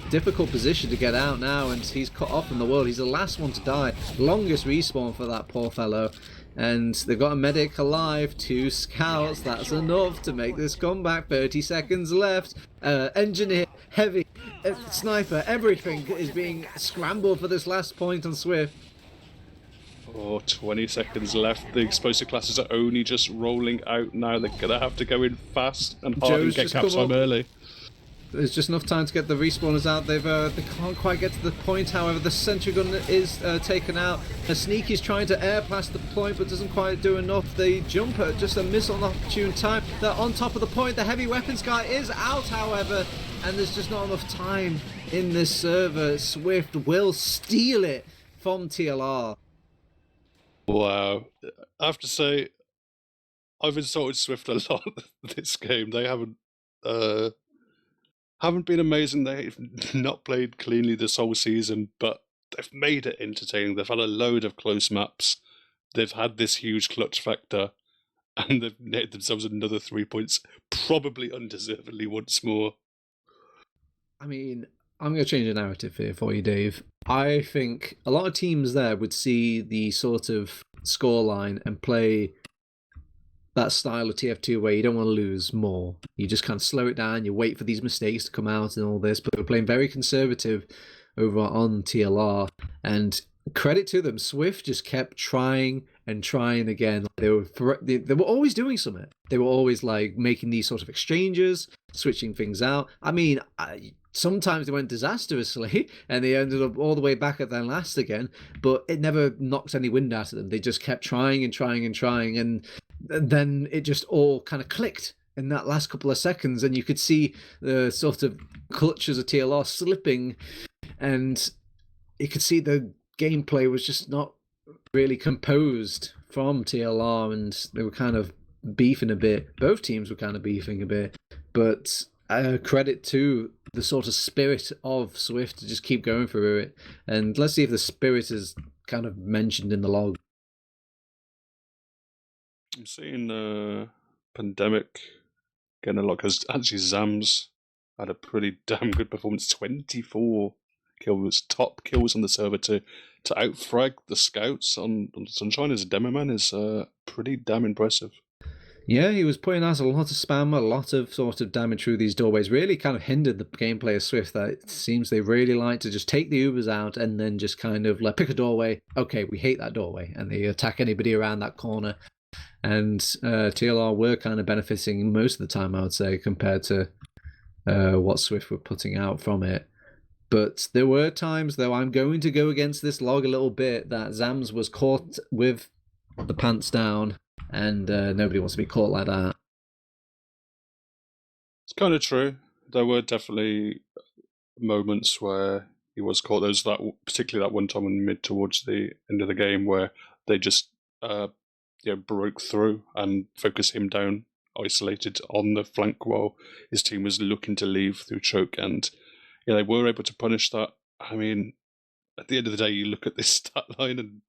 difficult position to get out now, and he's cut off from the world. He's the last one to die. Longest respawn for that poor fellow. And they've got a medic alive, 2 scouts. That's enough to make this comeback. 30 seconds left. Engineer, heavy, sniper, everything is being scrambled for this last point on Swift. Oh, 20 seconds left. The explosive classes are only just rolling out now. They're going to have to go in fast and hard and get caps time early. There's just enough time to get the respawners out. They can't quite get to the point, however. The sentry gun is taken out. A Sneaky's trying to air past the point, but doesn't quite do enough. The jumper, just a miss on opportune time. They're on top of the point. The heavy weapons guy is out, however, and there's just not enough time in this server. Swift will steal it from TLR. Wow. I have to say, I've insulted Swift a lot this game. They haven't been amazing. They've not played cleanly this whole season, but they've made it entertaining. They've had a load of close maps. They've had this huge clutch factor, and they've netted themselves another 3 points, probably undeservedly once more. I mean, I'm going to change the narrative here for you, Dave. I think a lot of teams there would see the sort of scoreline and play that style of TF2 where you don't want to lose more. You just kind of slow it down, you wait for these mistakes to come out and all this, but we're playing very conservative over on TLR, and credit to them, Swift just kept trying and trying again. They were always doing something. They were always like making these sort of exchanges, switching things out. I mean, sometimes they went disastrously and they ended up all the way back at their last again, but it never knocked any wind out of them. They just kept trying and trying and trying, and then it just all kind of clicked in that last couple of seconds, and you could see the sort of clutches of TLR slipping, and you could see the gameplay was just not really composed from TLR, and they were kind of beefing a bit. Both teams were kind of beefing a bit. but credit to the sort of spirit of Swift to just keep going through it. And let's see if the spirit is kind of mentioned in the log. I'm seeing Pandemic getting a lot, because actually Zams had a pretty damn good performance. 24 kills, top kills on the server to outfrag the scouts on Sunshine as a demo man is pretty damn impressive. Yeah, he was putting out a lot of spam, a lot of sort of damage through these doorways. Really kind of hindered the gameplay of Swift. That it seems they really like to just take the Ubers out and then just kind of like pick a doorway. Okay, we hate that doorway, and they attack anybody around that corner. And TLR were kind of benefiting most of the time, I would say, compared to what Swift were putting out from it. But there were times, though, I'm going to go against this log a little bit, that Zams was caught with the pants down, and nobody wants to be caught like that. It's kind of true. There were definitely moments where he was caught. There's that, particularly that one time in mid towards the end of the game, where they just broke through and focused him down, isolated on the flank while his team was looking to leave through choke, and they were able to punish that. I mean, at the end of the day, you look at this stat line and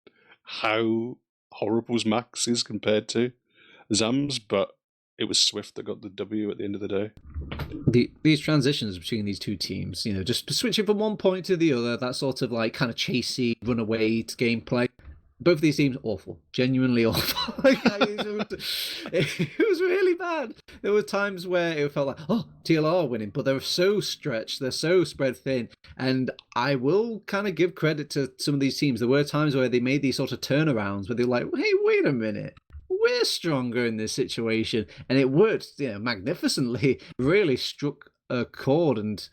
how horrible Max is compared to Zams, but it was Swift that got the W at the end of the day. These transitions between these two teams, just switching from one point to the other, that sort of like kind of chasey, runaway gameplay. Both of these teams, awful. Genuinely awful. It was really bad. There were times where it felt like, oh, TLR are winning, but they're so stretched, they're so spread thin. And I will kind of give credit to some of these teams. There were times where they made these sort of turnarounds where they're like, hey, wait a minute. We're stronger in this situation. And it worked, magnificently. Really struck a chord and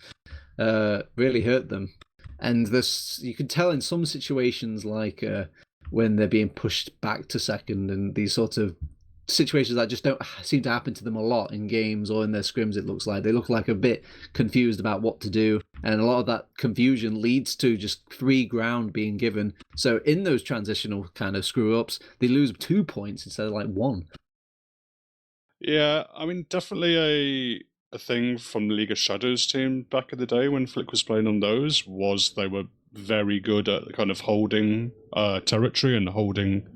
really hurt them. And you can tell in some situations, like when they're being pushed back to second, and these sort of situations that just don't seem to happen to them a lot in games or in their scrims. It looks like they look like a bit confused about what to do, and a lot of that confusion leads to just free ground being given. So in those transitional kind of screw ups, they lose 2 points instead of like 1. Yeah, I mean, definitely a thing from the League of Shadows team back in the day when Flick was playing on those was they were very good at kind of holding territory and holding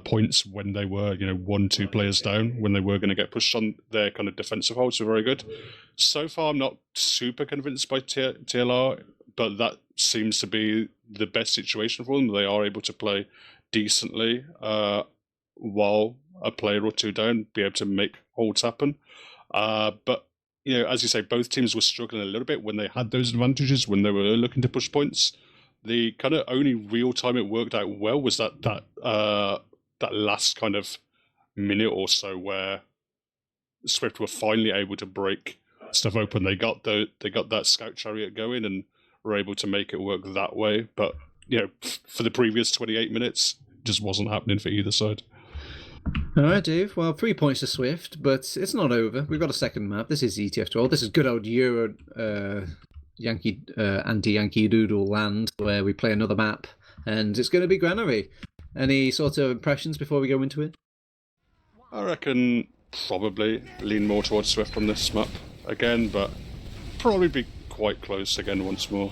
points when they were 1-2 players down, when they were going to get pushed on their kind of defensive holds. Were very good. So far, I'm not super convinced by TLR, but that seems to be the best situation for them. They are able to play decently while a player or two down, be able to make holds happen. But as you say, both teams were struggling a little bit when they had those advantages, when they were looking to push points. The kind of only real time it worked out well was that last kind of minute or so where Swift were finally able to break stuff open. They got that scout chariot going and were able to make it work that way. But for the previous 28 minutes, it just wasn't happening for either side. All right, Dave. Well, 3 points to Swift, but it's not over. We've got a second map. This is ETF2L. This is good old Euro Yankee anti-Yankee Doodle land, where we play another map, and it's going to be Granary. Any sort of impressions before we go into it? I reckon probably lean more towards Swift on this map again, but probably be quite close again once more.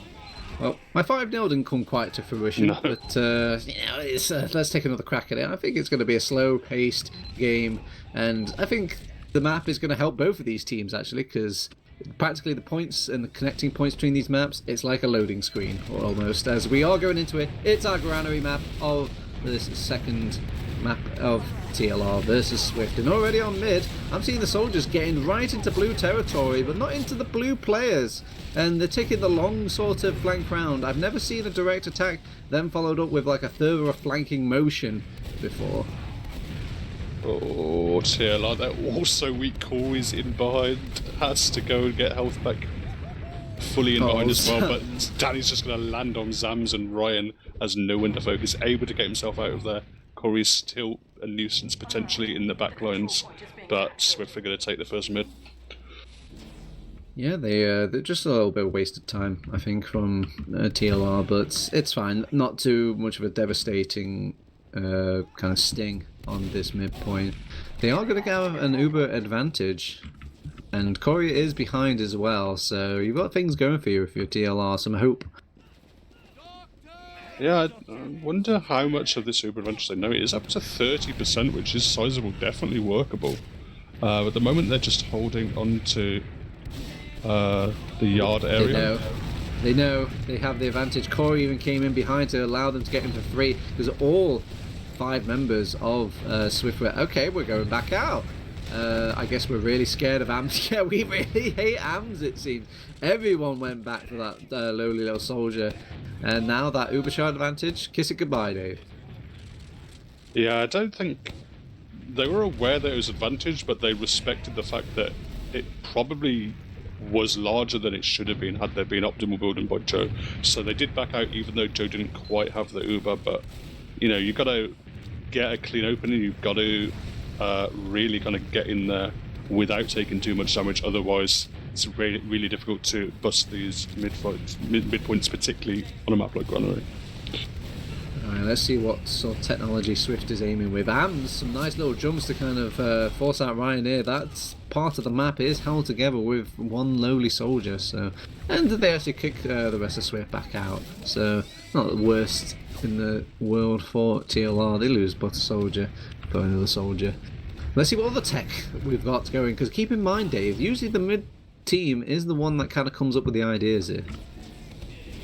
Well, my 5-0 didn't come quite to fruition, No. but let's take another crack at it. I think it's going to be a slow-paced game, and I think the map is going to help both of these teams, actually, because practically the points and the connecting points between these maps, it's like a loading screen, or almost. As we are going into it, it's our Granary map of this second map of TLR versus Swift. And already on mid, I'm seeing the soldiers getting right into blue territory, but not into the blue players. And they're taking the long sort of flank round. I've never seen a direct attack then followed up with like a further flanking motion before. Oh, TLR, that also weak call is in behind. Has to go and get health back fully in behind as well, but Danny's just going to land on Zams, and Ryan has no one to focus, able to get himself out of there. Corey's still a nuisance potentially in the back lines, but Swift are going to take the first mid. Yeah, they're just a little bit of wasted time, I think, from TLR, but it's fine. Not too much of a devastating kind of sting on this midpoint. They are going to have an Uber advantage. And Corey is behind as well, so you've got things going for you if you're TLR, some hope. Yeah, I wonder how much of this Uber advantage they know. It is up to 30%, which is sizable, definitely workable. At the moment, they're just holding on to the yard area. They know they have the advantage. Corey even came in behind to allow them to get into 3, because all 5 members of SWIFT were, okay, we're going back out. I guess we're really scared of AMS. Yeah, we really hate AMS, it seems. Everyone went back for that lowly little soldier. And now that Ubercharge advantage, kiss it goodbye, Dave. Yeah, I don't think they were aware that it was advantage, but they respected the fact that it probably was larger than it should have been had there been optimal building by Joe. So they did back out, even though Joe didn't quite have the Uber. But you've got to get a clean opening. You've got to really kind of get in there without taking too much damage. Otherwise, it's really, really difficult to bust these midpoints, particularly on a map like Granary. Alright, let's see what sort of technology Swift is aiming with. And some nice little jumps to kind of force out Ryan here. That part of the map is held together with one lowly soldier. So, and they actually kick the rest of Swift back out. So, not the worst in the world for TLR. They lose but a soldier for another soldier. Let's see what other tech we've got going. Because keep in mind, Dave, usually the mid team is the one that kind of comes up with the ideas here.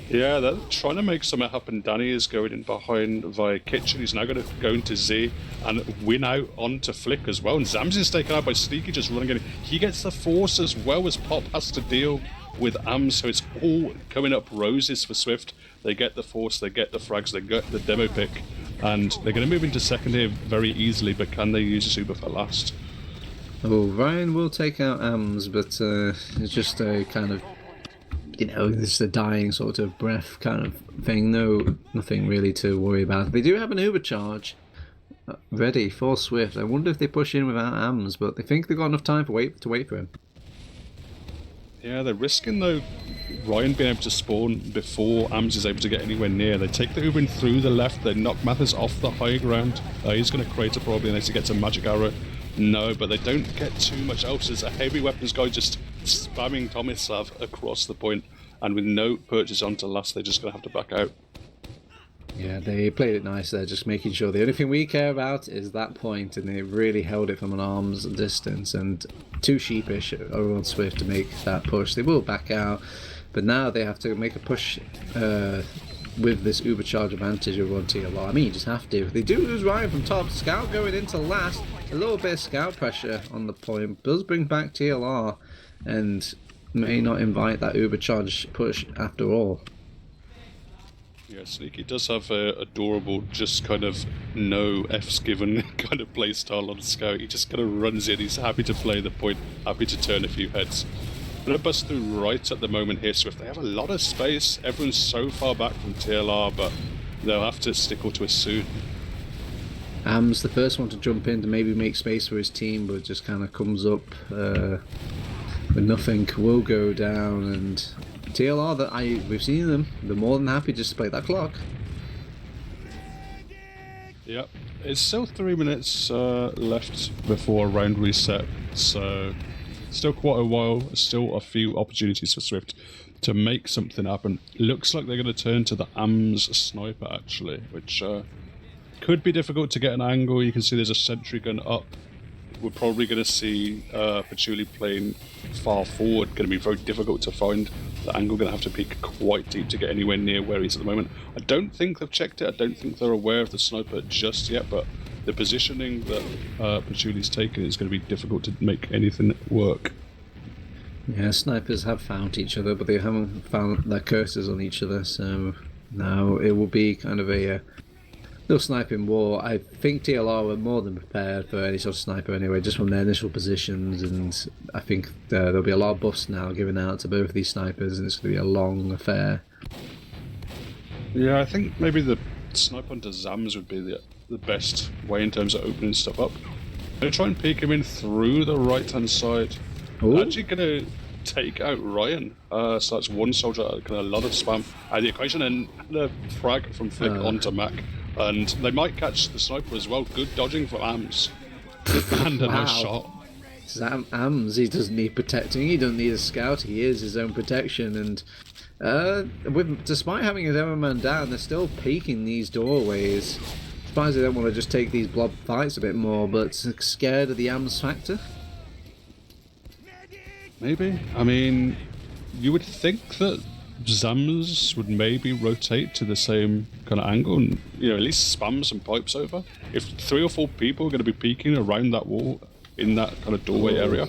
Yeah, they're trying to make something happen. Danny is going in behind via Kitchen. He's now going to go into Z and win out onto Flick as well. And Zams is taken out by Sneaky, just running in. He gets the force as well as Pop has to deal with AMS. So it's all coming up roses for Swift. They get the force, they get the frags, they get the demo pick. And they're going to move into second here very easily, but can they use a super for last? Oh, Ryan will take out AMS, but it's just a kind of, it's a dying sort of breath kind of thing. No, nothing really to worry about. They do have an Uber charge ready for Swift. I wonder if they push in without AMS, but they think they've got enough time to wait for him. Yeah, they're risking, though, Ryan being able to spawn before AMS is able to get anywhere near. They take the Uber in through the left. They knock Mathis off the high ground. He's going to create a problem unless he gets a magic arrow. No, but they don't get too much else. There's a heavy weapons guy just spamming Tomislav across the point, and with no purchase on to last, they're just going to have to back out. Yeah, they played it nice there, just making sure the only thing we care about is that point, and they really held it from an arm's distance, and too sheepish on Swift to make that push. They will back out, but now they have to make a push with this Uber charge advantage over on TLR. I mean, you just have to. They do lose Ryan from top. Scout going into last. A little bit of scout pressure on the point does bring back TLR, and may not invite that Uber charge push after all. Yeah, Sneaky does have a adorable, just kind of no F's given kind of play style on Scout. He just kind of runs in. He's happy to play the point, happy to turn a few heads. Going to bust through right at the moment here, Swift. They have a lot of space. Everyone's so far back from TLR, but they'll have to stickle to us soon. AM's the first one to jump in to maybe make space for his team, but just kind of comes up with nothing. Will go down, and TLR, we've seen them. They're more than happy just to play that clock. Yep. It's still 3 minutes left before a round reset, so still quite a while. Still a few opportunities for Swift to make something happen. Looks like they're going to turn to the AMS sniper, actually, which could be difficult to get an angle. You can see there's a sentry gun up. We're probably going to see Patchouli playing far forward. Going to be very difficult to find the angle. Going to have to peek quite deep to get anywhere near where he's at the moment. I don't think they've checked it. I don't think they're aware of the sniper just yet, but the positioning that Patchouli's taken is going to be difficult to make anything work. Yeah, snipers have found each other, but they haven't found their cursors on each other, so now it will be kind of a little sniping war. I think TLR were more than prepared for any sort of sniper anyway, just from their initial positions, and I think there'll be a lot of buffs now given out to both of these snipers, and it's going to be a long affair. Yeah, I think maybe the snipe onto Zams would be the best way in terms of opening stuff up. I'm going to try and peek him in through the right-hand side. Ooh. Actually going to take out Ryan. So that's one soldier, kind of a lot of spam out of the equation, and the frag from Flick onto Mac. And they might catch the sniper as well. Good dodging from AMS. And a nice shot. Ams, he doesn't need protecting. He doesn't need a scout. He is his own protection. And despite having his own man down, they're still peeking these doorways. Surprised they don't want to just take these blob fights a bit more, but scared of the Ams factor. Maybe. I mean, you would think that Zams would maybe rotate to the same kind of angle and, at least spam some pipes over. If 3 or 4 people are going to be peeking around that wall in that kind of doorway area,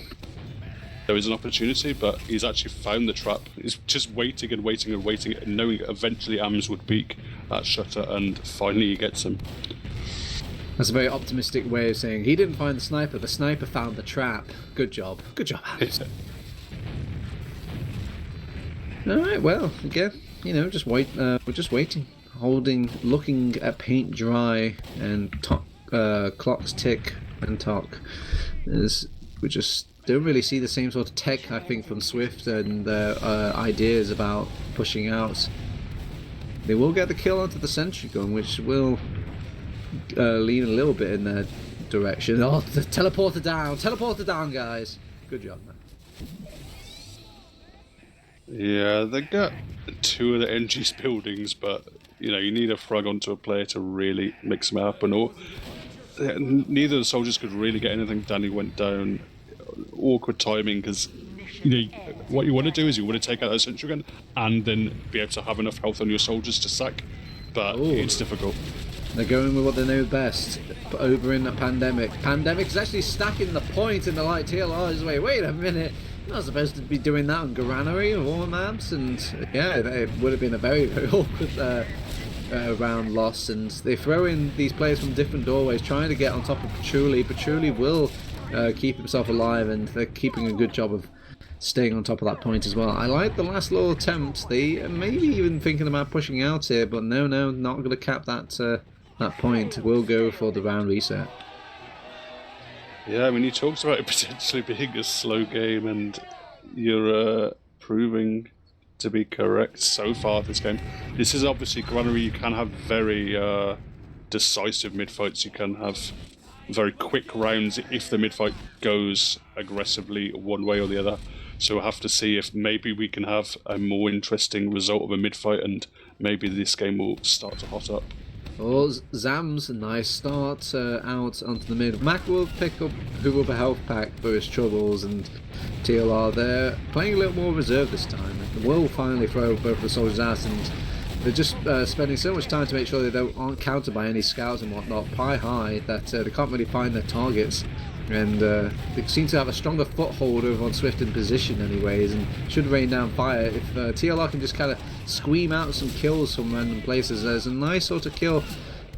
there is an opportunity, but he's actually found the trap. He's just waiting and waiting and waiting, and knowing eventually Ams would peek that shutter, and finally he gets him. That's a very optimistic way of saying he didn't find the sniper found the trap. Good job, Ams. Alright, well, again, just wait. We're just waiting, looking at paint dry and clocks tick and talk. We just don't really see the same sort of tech, I think, from Swift and their ideas about pushing out. They will get the kill onto the sentry gun, which will lean a little bit in their direction. Oh, the teleporter down, guys. Good job, man. Yeah, they got 2 of the NG's buildings, but you need a frag onto a player to really mix them up, and neither of the soldiers could really get anything done. He went down. Awkward timing, because what you want to do is you want to take out that sentry gun and then be able to have enough health on your soldiers to sack, but it's difficult. They're going with what they know best. Over in the Pandemic. Pandemic is actually stacking the point in the light TLR. Just wait a minute. You're not supposed to be doing that on Granary of all maps, and yeah, it would have been a very, very awkward round loss. And they throw in these players from different doorways trying to get on top of Patchouli. Patchouli will keep himself alive, and they're keeping a good job of staying on top of that point as well. I like the last little attempt. They maybe even thinking about pushing out here, but no, not going to cap that point. We'll go for the round reset. Yeah, I mean, you talked about it potentially being a slow game, and you're proving to be correct so far this game. This is obviously Granary. You can have very decisive mid-fights. You can have very quick rounds if the mid-fight goes aggressively one way or the other. So we'll have to see if maybe we can have a more interesting result of a mid-fight, and maybe this game will start to hot up. Oh, Zams, a nice start out onto the mid. Mac will pick up Hoover Health Pack for his troubles, and TLR there playing a little more reserve this time. And will finally throw both of the soldiers out, and they're just spending so much time to make sure they aren't countered by any scouts and whatnot, pie high, that they can't really find their targets. And they seem to have a stronger foothold over on Swift in position anyways, and should rain down fire if TLR can just kind of squeam out some kills from random places. There's a nice sort of kill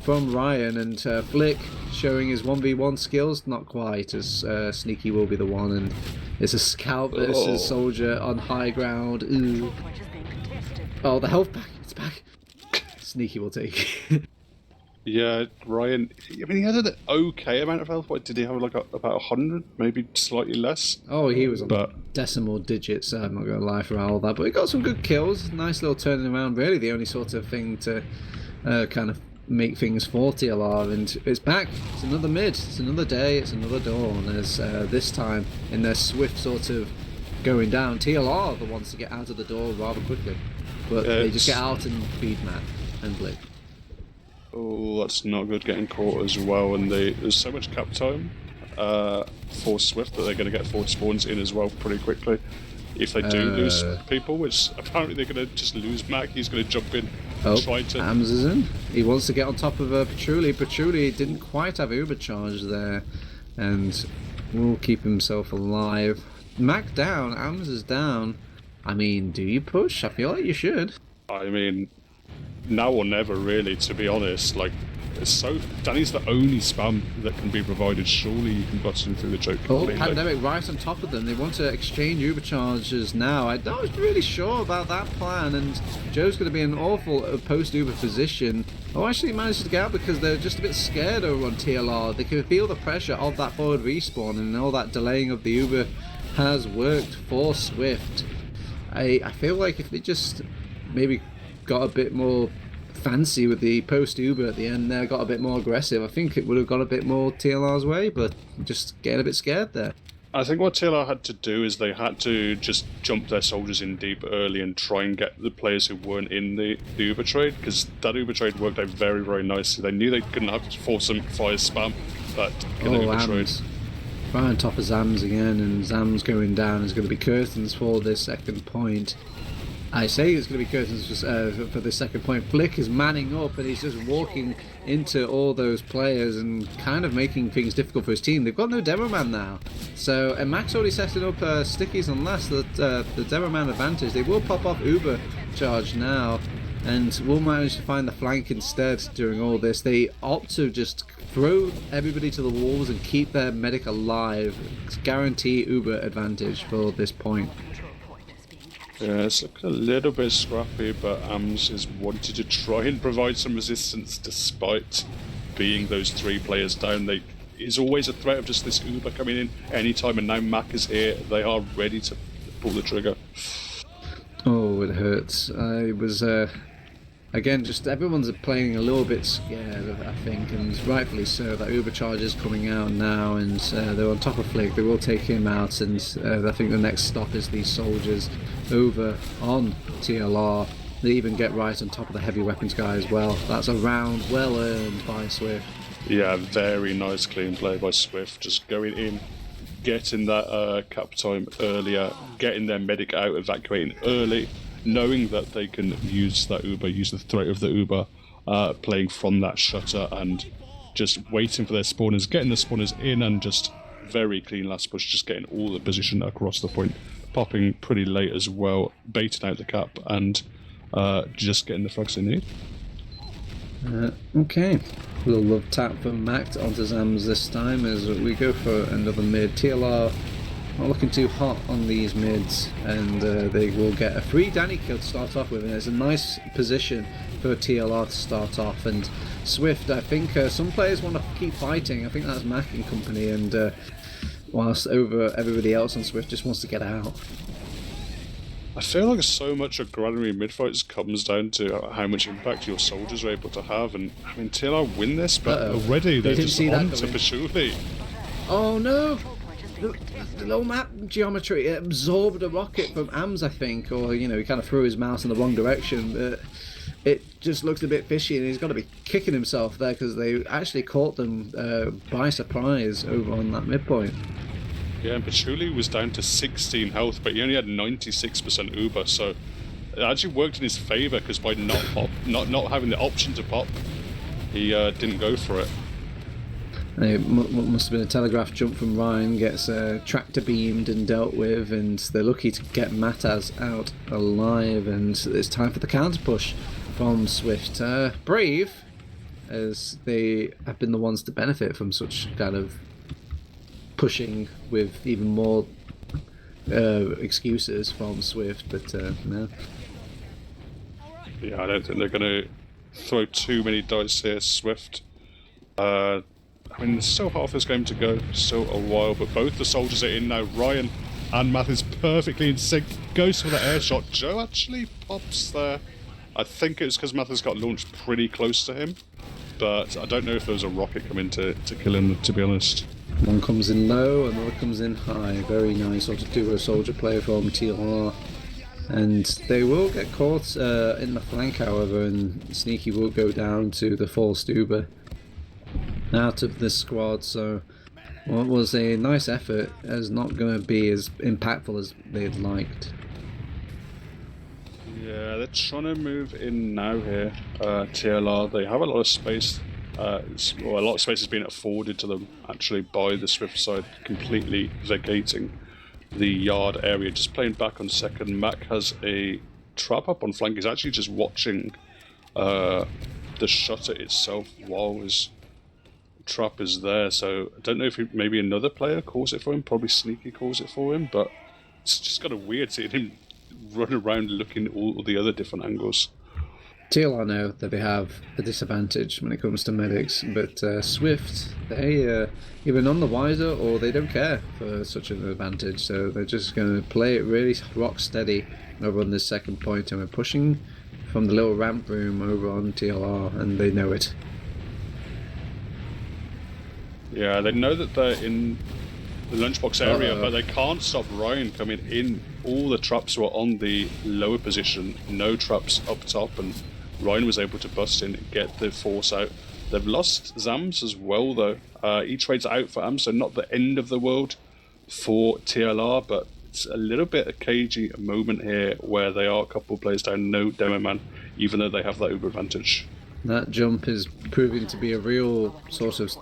from Ryan, and Flick showing his 1v1 skills, not quite, as Sneaky will be the one, and it's a scout versus soldier on high ground. Ooh. Oh, the health pack, it's back. Sneaky will take. Yeah, Ryan, I mean, he had an okay amount of health. What, did he have like about 100, maybe slightly less? Oh, he was on decimal digits, I'm not going to lie for all that, but he got some good kills. Nice little turning around, really the only sort of thing to kind of make things for TLR, and it's back. It's another mid, it's another day, it's another dawn, as this time in their Swift sort of going down. TLR are the ones to get out of the door rather quickly, but they just get out and feed Matt and Blake. Oh, that's not good, getting caught as well, and there's so much cap time for Swift that they're going to get forward spawns in as well pretty quickly. If they do lose people, which apparently they're going to just lose Mac, he's going to jump in and try to... Ams is in. He wants to get on top of Patchouli. Patchouli didn't quite have Uber charge there, and will keep himself alive. Mac down, Ams is down. I mean, do you push? I feel like you should. I mean, now or never, really, to be honest. Like, Danny's the only spam that can be provided. Surely you can bust him through the choke. Oh, Pandemic right on top of them. They want to exchange Uber charges now. I'm not really sure about that plan, and Joe's going to be in an awful post-Uber position. Oh, actually managed to get out because they're just a bit scared over on TLR. They can feel the pressure of that forward respawn, and all that delaying of the Uber has worked for Swift. I feel like if they just maybe got a bit more fancy with the post Uber at the end there, got a bit more aggressive, I think it would have got a bit more TLR's way, but just getting a bit scared there. I think what TLR had to do is they had to just jump their soldiers in deep early and try and get the players who weren't in the Uber trade, because that Uber trade worked out very, very nicely. They knew they couldn't have to force some fire spam, but get the Uber trade. Right on top of Zams again, and Zams going down is going to be curtains for this second point. I say it's going to be curtains for the second point. Flick is manning up and he's just walking into all those players and kind of making things difficult for his team. They've got no demo man now. So, and Max already setting up stickies on last, the demo man advantage. They will pop off Uber charge now and will manage to find the flank instead during all this. They opt to just throw everybody to the walls and keep their medic alive. Guarantee Uber advantage for this point. Yeah, it's looking a little bit scrappy, but AMS is wanting to try and provide some resistance despite being those 3 players down. Is always a threat of just this Uber coming in anytime, and now Mac is here. They are ready to pull the trigger. Oh, it hurts. I was, again, just everyone's playing a little bit scared, I think, and rightfully so. That Uber charge is coming out now, and they're on top of Flick. They will take him out, and I think the next stop is these soldiers over on TLR. They even get right on top of the heavy weapons guy as well. That's a round well earned by Swift. Yeah, very nice clean play by Swift. Just going in, getting that cap time earlier, getting their medic out, evacuating early, knowing that they can use that Uber, use the threat of the Uber, playing from that shutter and just waiting for their spawners, getting the spawners in, and just very clean last push, just getting all the position across the point, popping pretty late as well, baiting out the cap, and just getting the frags they need. Okay, a little love tap from Mac onto Zams this time as we go for another mid. TLR not looking too hot on these mids, and they will get a free Danny kill to start off with, and it's a nice position for TLR to start off. And Swift, I think some players want to keep fighting. I think that's Mac and company, and whilst over everybody else on Swift just wants to get out. I feel like so much of Granary mid-fights comes down to how much impact your soldiers are able to have, and I mean, TLR win this, but already they're just on to Patchouli. Oh no! The little map geometry, it absorbed a rocket from AMS, I think, or, you know, he kind of threw his mouse in the wrong direction. But it just looks a bit fishy, and he's got to be kicking himself there because they actually caught them by surprise over on that midpoint. Yeah, and Patchouli was down to 16 health, but he only had 96% Uber, so it actually worked in his favour because by not having the option to pop, he didn't go for it. It must have been a telegraph jump from Ryan, gets tractor beamed and dealt with, and they're lucky to get Mataz out alive, and it's time for the counter push from Swift. Brave, as they have been the ones to benefit from such kind of pushing with even more excuses from Swift, but no. Yeah, I don't think they're going to throw too many dice here, Swift. I mean, there's still half this game to go, still a while, but both the soldiers are in now. Ryan and Math is perfectly in sync, goes for the air shot. Joe actually pops there. I think it's because Math has got launched pretty close to him, but I don't know if there was a rocket coming to kill him, to be honest. One comes in low, another comes in high. Very nice sort of duo soldier play from TLR. And they will get caught in the flank, however, and Sneaky will go down to the false Uber out of this squad. So what was a nice effort is not going to be as impactful as they'd liked. Yeah, they're trying to move in now here. TLR, they have a lot of space. A lot of space is being afforded to them actually by the Swift side, completely vacating the yard area. Just playing back on second. Mac has a trap up on flank. He's actually just watching the shutter itself while his trap is there. So I don't know if maybe another player calls it for him. Probably Sneaky calls it for him, but it's just kind of weird seeing him run around looking at all the other different angles. TLR know that they have a disadvantage when it comes to medics, but Swift, they either none the wiser or they don't care for such an advantage, so they're just going to play it really rock steady over on this second point, and we're pushing from the little ramp room over on TLR, and they know it. Yeah, they know that they're in the lunchbox area, but they can't stop Ryan coming in. All the traps were on the lower position, no traps up top, and Ryan was able to bust in and get the force out. They've lost Zams as well, though. He trades out for Am, so not the end of the world for TLR, but it's a little bit a cagey moment here where they are a couple of players down, no Demo Man, even though they have that Uber advantage. That jump is proving to be a real sort of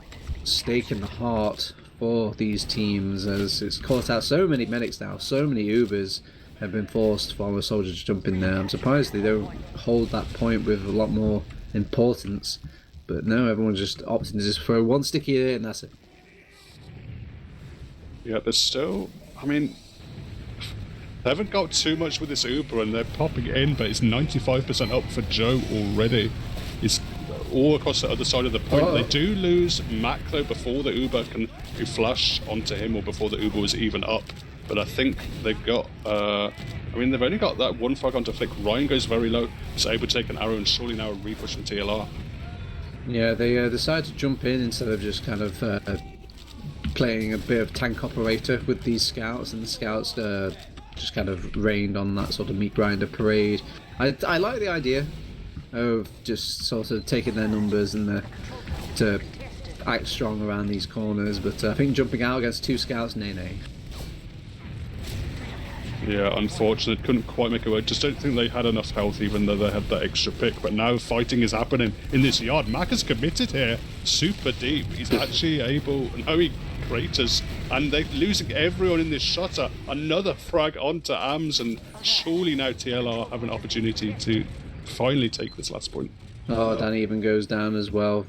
stake in the heart for these teams, as it's caught out so many medics now, so many Ubers have been forced for a soldier to jump in there. I'm surprised they don't hold that point with a lot more importance, but no, everyone's just opting to just throw one sticky in and that's it. Yeah, there's still, I mean, they haven't got too much with this Uber and they're popping in, but it's 95% up for Joe already. It's all across the other side of the point. They do lose Mac though before the Uber can flash onto him, or before the Uber was even up. But I think they've got, I mean, they've only got that one frag onto Flick. Ryan goes very low, he's able to take an arrow and surely now repush from TLR. Yeah, they decide to jump in instead of just kind of playing a bit of tank operator with these scouts, and the scouts just kind of rained on that sort of meat grinder parade. I like the idea of just sort of taking their numbers and to act strong around these corners, but I think jumping out against two scouts, nay. Yeah, unfortunate. Couldn't quite make it work. Just don't think they had enough health, even though they had that extra pick. But now fighting is happening in this yard. Mac is committed here, super deep. He's actually able. Now he craters, and they're losing everyone in this shutter. Another frag onto Ams, and surely now TLR have an opportunity to finally take this last point. Oh, Danny even goes down as well,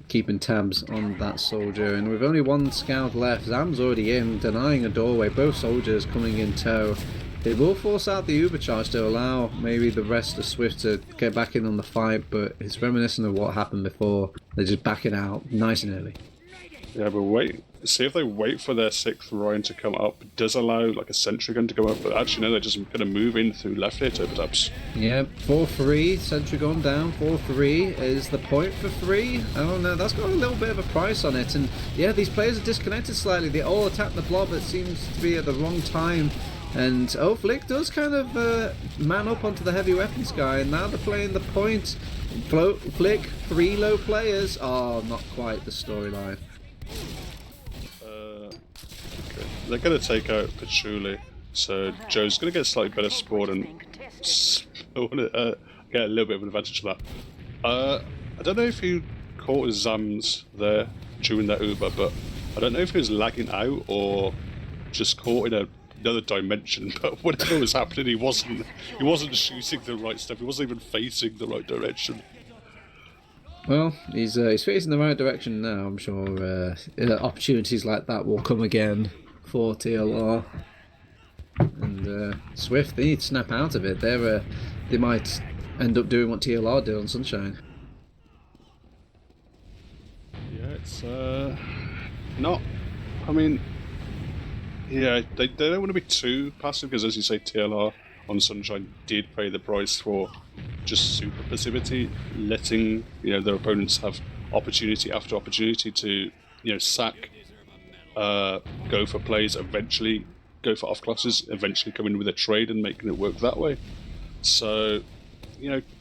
keeping tabs on that soldier. And with only one scout left, Zam's already in, denying a doorway. Both soldiers coming in tow. They will force out the Uber charge to allow maybe the rest of Swift to get back in on the fight, but it's reminiscent of what happened before. They're just backing out nice and early. Yeah, but wait. See if they wait for their sixth Ryan to come up. It does allow like a sentry gun to go up, but actually no, they're just going to move in through left here to tabs. Yeah, 4-3, sentry gun down, 4-3 is the point for 3. Oh no, that's got a little bit of a price on it, and yeah, these players are disconnected slightly. They all attack the blob, it seems to be at the wrong time. And Flick does kind of man up onto the heavy weapons guy, and now they're playing the point. Flick, 3 low players. Oh, not quite the storyline. Okay. They're going to take out Patchouli, so Joe's going to get slightly better spawn and get a little bit of an advantage from that. I don't know if he caught his Zams there during that Uber, but I don't know if he was lagging out or just caught in another dimension. But whatever was happening, he wasn't shooting the right stuff. He wasn't even facing the right direction. Well, he's facing the right direction now. I'm sure opportunities like that will come again for TLR. And Swift, they need to snap out of it. They might end up doing what TLR did on Sunshine. Yeah, it's not. I mean, yeah, they don't want to be too passive because, as you say, TLR on Sunshine did pay the price for just super passivity, letting their opponents have opportunity after opportunity to sack, go for plays, eventually go for off classes, eventually come in with a trade and making it work that way. So,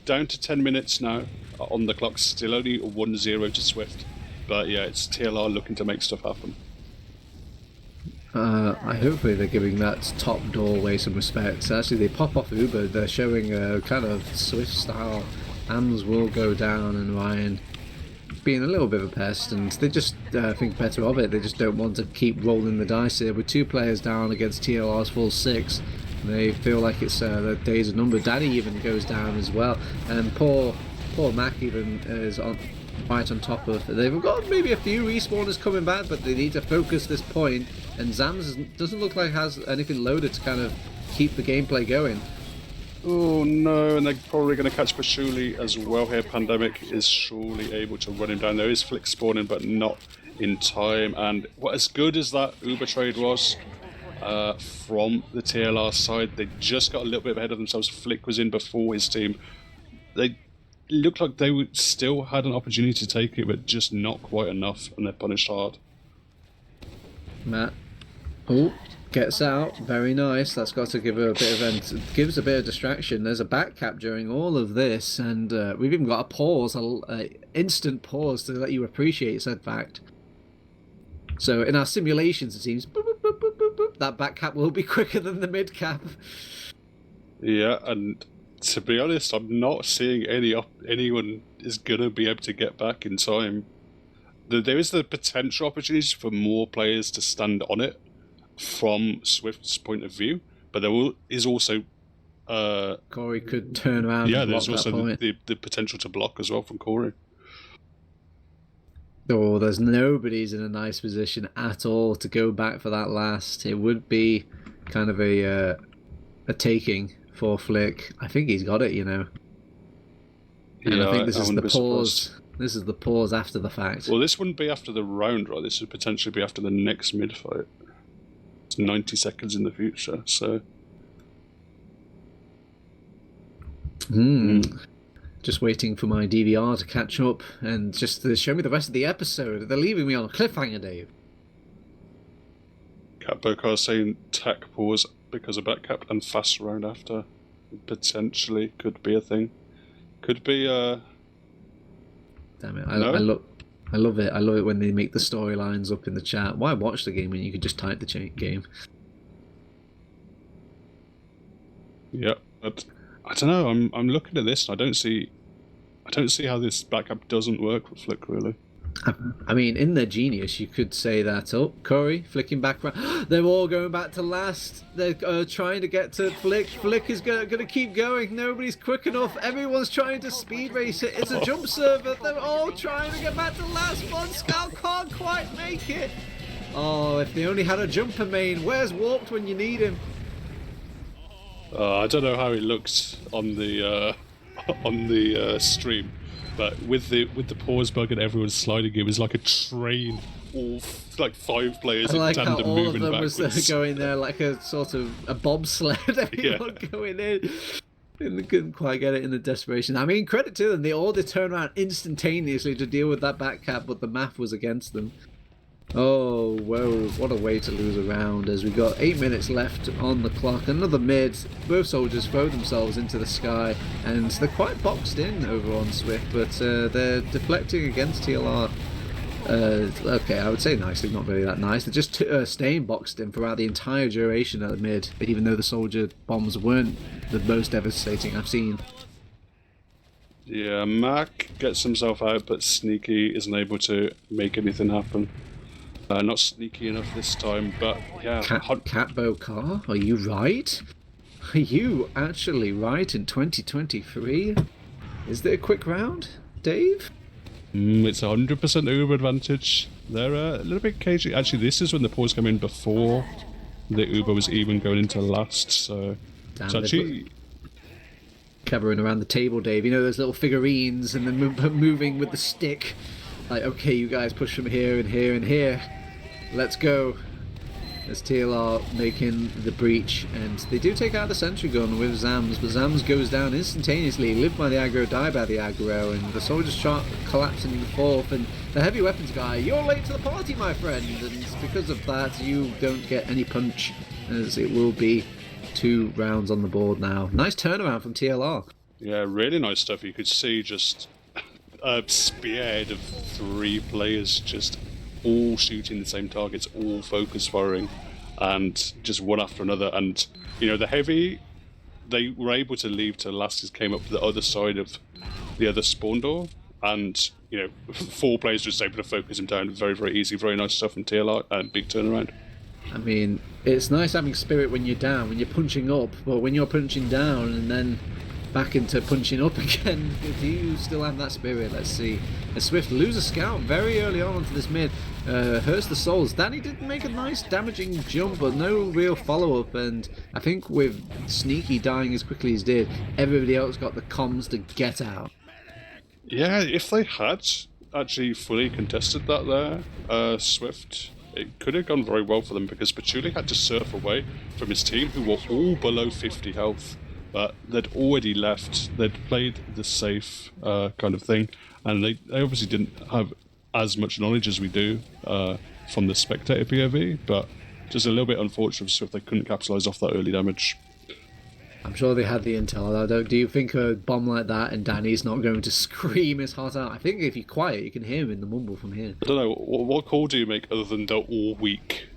down to 10 minutes now on the clock, still only 1-0 to Swift, but yeah, it's TLR looking to make stuff happen. Hopefully they're giving that top doorway some respect. Actually, they pop off Uber, they're showing a kind of Swift style. Ams will go down, and Ryan being a little bit of a pest, and they just think better of it. They just don't want to keep rolling the dice here. With 2 players down against TLR's full 6, they feel like it's their days are numbered. Danny even goes down as well, and poor Mac even is right on top of. They've got maybe a few respawners coming back, but they need to focus this point, and Zams doesn't look like has anything loaded to kind of keep the gameplay going. Oh no, and they're probably going to catch Patchouli as well here. Pandemic is surely able to run him down. There is Flick spawning, but not in time. And what as good as that Uber trade was from the TLR side, they just got a little bit ahead of themselves. Flick was in before his team. They looked like they still had an opportunity to take it, but just not quite enough, and they're punished hard. Matt? Oh, gets out. Very nice. That's got to give her a bit of gives a bit of distraction. There's a back cap during all of this, and we've even got a pause, a instant pause to let you appreciate said fact. So in our simulations, it seems boop, boop, boop, boop, boop, boop, that back cap will be quicker than the mid cap. Yeah, and to be honest, I'm not seeing anyone is gonna be able to get back in time. There is the potential opportunity for more players to stand on it from Swift's point of view, but there is also Corey could turn around. Yeah, and block there's also that point. the potential to block as well from Corey. Oh, there's nobody's in a nice position at all to go back for that last. It would be kind of a taking for Flick. I think he's got it, you know. And Yeah, I think this is the pause. Surprised. This is the pause after the fact. Well, this wouldn't be after the round, right? This would potentially be after the next mid fight. It's 90 seconds in the future, so. Just waiting for my DVR to catch up and just to show me the rest of the episode. They're leaving me on a cliffhanger, Dave. Cat Bokar saying tech pause because of back cap and fast round after. Potentially could be a thing. Could be Damn it! No? I love it. I love it when they make the storylines up in the chat. Why watch the game when you could just type the game? Yeah, but I don't know. I'm looking at this and I don't see how this backup doesn't work with Flick really. I mean, in their genius, you could say that. Oh, Corey flicking back. They're all going back to last. They're trying to get to Flick. Flick is going to keep going. Nobody's quick enough. Everyone's trying to speed race it. It's a jump server. They're all trying to get back to last. One Scout can't quite make it. Oh, if they only had a jumper main. Where's Warped when you need him? I don't know how it looks on the stream, but with the pause bug and everyone sliding, it was like a train, all like 5 players in tandem how all moving of them backwards. was going there like a sort of a bobsled. Everyone going in. And they couldn't quite get it in the desperation. I mean, credit to them. They all did turn around instantaneously to deal with that back cap, but the math was against them. Oh, whoa, what a way to lose a round as we got 8 minutes left on the clock. Another mid. Both soldiers throw themselves into the sky and they're quite boxed in over on Swift, but they're deflecting against TLR. Okay, I would say nicely, not really that nice. They're just staying boxed in throughout the entire duration of the mid, even though the soldier bombs weren't the most devastating I've seen. Yeah, Mac gets himself out, but Sneaky isn't able to make anything happen. Not sneaky enough this time, but yeah. Cat Bokar, are you right? Are you actually right in 2023? Is there a quick round, Dave? It's 100% Uber advantage. They're a little bit cagey. Actually, this is when the pause came in before the Uber was even going into last, so... Damn, it's actually... Covering around the table, Dave. You know those little figurines and then moving with the stick. Like, okay, you guys push from here and here and here. Let's go. As TLR making the breach, and they do take out the sentry gun with Zams, but Zams goes down instantaneously. Live by the aggro, die by the aggro, and the soldiers start collapsing in the fourth. And the heavy weapons guy, you're late to the party, my friend, and because of that, you don't get any punch, as it will be 2 rounds on the board now. Nice turnaround from TLR. Yeah, really nice stuff. You could see just a spearhead of 3 players just all shooting the same targets, all focus firing, and just one after another. And, you know, the heavy, they were able to leave till last came up the other side of the other spawn door, and, you know, 4 players just able to focus him down. Very, very easy, very nice stuff from TLR, and big turnaround. I mean, it's nice having spirit when you're down, when you're punching up, but when you're punching down and then back into punching up again, do you still have that spirit? Let's see. As Swift lose a scout very early on onto this mid, hurts the souls. Danny did make a nice damaging jump, but no real follow-up, and I think with Sneaky dying as quickly as did, everybody else got the comms to get out. Yeah, if they had actually fully contested that there, Swift, it could have gone very well for them, because Patchouli had to surf away from his team, who were all below 50 health. But they'd already left, they'd played the safe kind of thing, and they obviously didn't have as much knowledge as we do from the spectator POV, but just a little bit unfortunate if they couldn't capitalise off that early damage. I'm sure they had the intel. Do you think a bomb like that and Danny's not going to scream his heart out? I think if you're quiet, you can hear him in the mumble from here. I don't know, what call do you make other than they're all weak?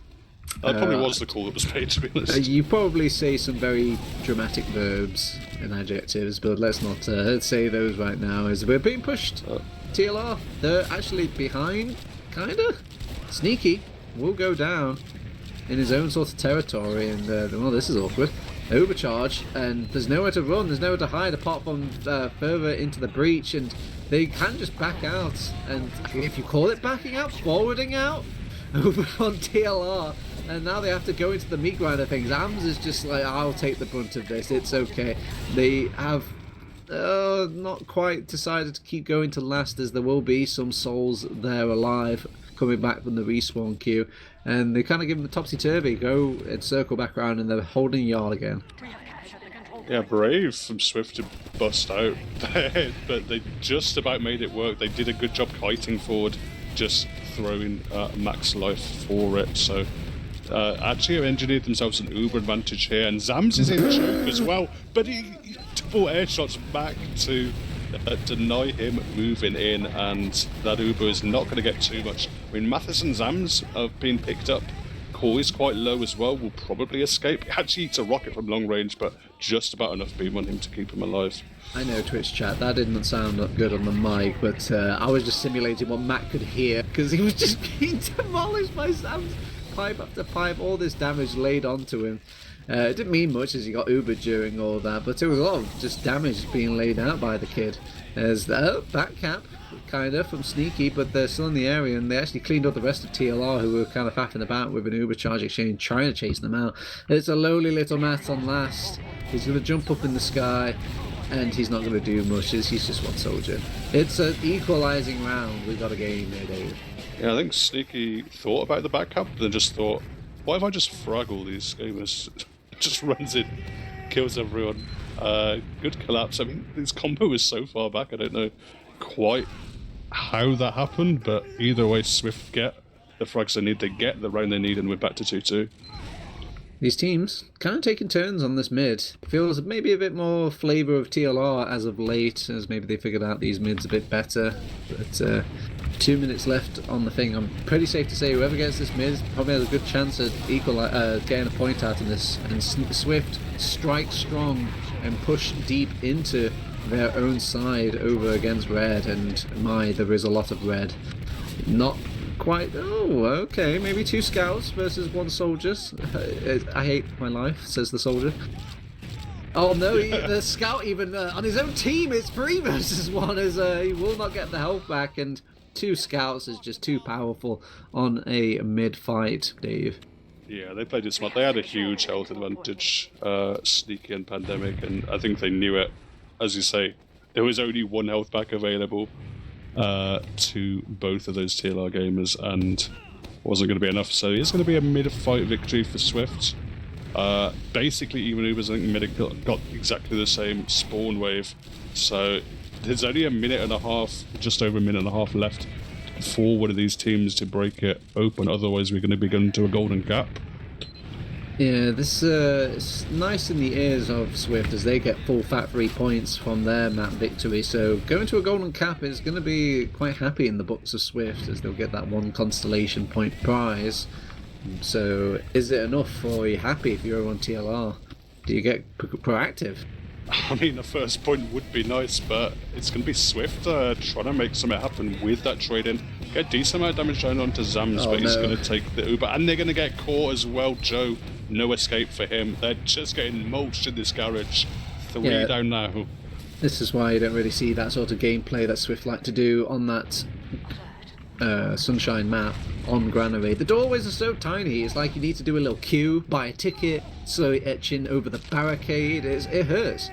That probably was the call that was made, to be honest. You probably say some very dramatic verbs and adjectives, but let's not say those right now, as we're being pushed. TLR, they're actually behind, kinda? Sneaky will go down in his own sort of territory, and well, this is awkward. Overcharge, and there's nowhere to run, there's nowhere to hide apart from further into the breach, and they can just back out, and if you call it backing out, forwarding out, over on TLR, and now they have to go into the meat grinder thing. Zams is just like, I'll take the brunt of this, it's okay. They have not quite decided to keep going to last, as there will be some souls there alive coming back from the respawn queue, and they kind of give them the topsy-turvy, go and circle back around, and they're holding yard again. Yeah, brave from Swift to bust out, but they just about made it work. They did a good job kiting forward, just throwing max life for it, so actually engineered themselves an uber advantage here, and Zams is in choke as well, but he double air shots back to deny him moving in, and that uber is not going to get too much. I mean, Mathis and Zams have been picked up. Core is quite low as well, will probably escape. He actually eats a rocket from long range, but just about enough beam on him to keep him alive. I know, Twitch chat, that didn't sound good on the mic, but I was just simulating what Matt could hear, because he was just being demolished by Zams. Pipe after pipe, all this damage laid onto him. It didn't mean much as he got Ubered during all that, but it was a lot of just damage being laid out by the kid. There's the back cap, kind of, from Sneaky, but they're still in the area, and they actually cleaned up the rest of TLR, who were kind of faffing about with an Uber charge exchange, trying to chase them out. It's a lowly little Matt on last. He's going to jump up in the sky, and he's not going to do much, he's just one soldier. It's an equalising round. We've got a game here, Dave. Yeah, I think Sneaky thought about the back cap, then just thought, why if I just frag all these gamers? Just runs in, kills everyone. Good collapse. I mean, his combo was so far back, I don't know quite how that happened, but either way, Swift get the frags they need, they get the round they need, and we're back to 2-2. These teams kind of taking turns on this mid. Feels maybe a bit more flavour of TLR as of late, as maybe they figured out these mids a bit better. But 2 minutes left on the thing. I'm pretty safe to say whoever gets this mid probably has a good chance at getting a point out in this. And Swift strike strong and push deep into their own side over against red, and there is a lot of red. Not quite. Oh, okay, maybe 2 scouts versus 1 soldier. I hate my life, says the soldier. Oh no, the scout even on his own team, it's 3 versus 1, as he will not get the health back, and 2 scouts is just too powerful on a mid fight, Dave. Yeah, they played it smart. They had a huge health advantage, Sneaky and Pandemic, and I think they knew it. As you say, there was only 1 health back available to both of those TLR gamers, and wasn't going to be enough. So it's going to be a mid-fight victory for Swift. Basically, even Ubers, I think mid got exactly the same spawn wave. So there's only a minute and a half, just over a minute and a half left for one of these teams to break it open. Otherwise, we're going to be going to a golden gap. Yeah, this is nice in the ears of Swift as they get full fat 3 points from their map victory. So going to a golden cap is going to be quite happy in the books of Swift, as they'll get that 1 constellation point prize. So is it enough, or are you happy if you're on TLR? Do you get proactive? I mean, the first point would be nice, but it's going to be Swift trying to make something happen with that trade-in. Get a decent amount of damage down onto Zams, but he's going to take the Uber. And they're going to get caught as well, Joe. No escape for him. They're just getting mulched in this garage. 3 down now. This is why you don't really see that sort of gameplay that Swift like to do on that Sunshine map on Granary. The doorways are so tiny, it's like you need to do a little queue, buy a ticket, slowly etching over the barricade. It hurts.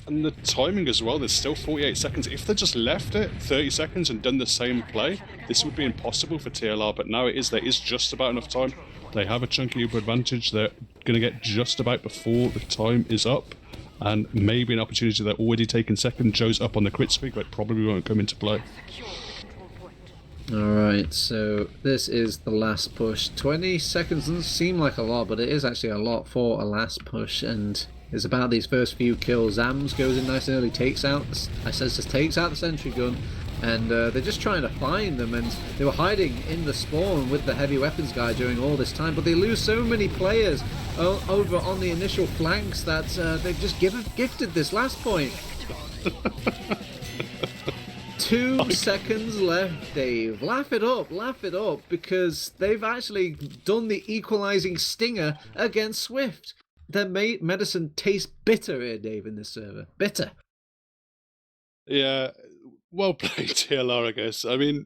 And the timing as well, there's still 48 seconds. If they just left it 30 seconds and done the same play, this would be impossible for TLR, but now there is just about enough time. They have a chunky Uber advantage. They're going to get just about before the time is up, and maybe an opportunity. They're already taking second. Joe's up on the crit streak, but probably won't come into play. Alright, so this is the last push. 20 seconds doesn't seem like a lot, but it is actually a lot for a last push, and it's about these first few kills. Zams goes in nice and early, takes out the sentry gun, and they're just trying to find them, and they were hiding in the spawn with the heavy weapons guy during all this time, but they lose so many players over on the initial flanks that they've just gifted this last point. 2 seconds left, Dave. Laugh it up, because they've actually done the equalising stinger against Swift. Their medicine tastes bitter here, Dave, in this server. Bitter. Yeah, well played, TLR, I guess. I mean,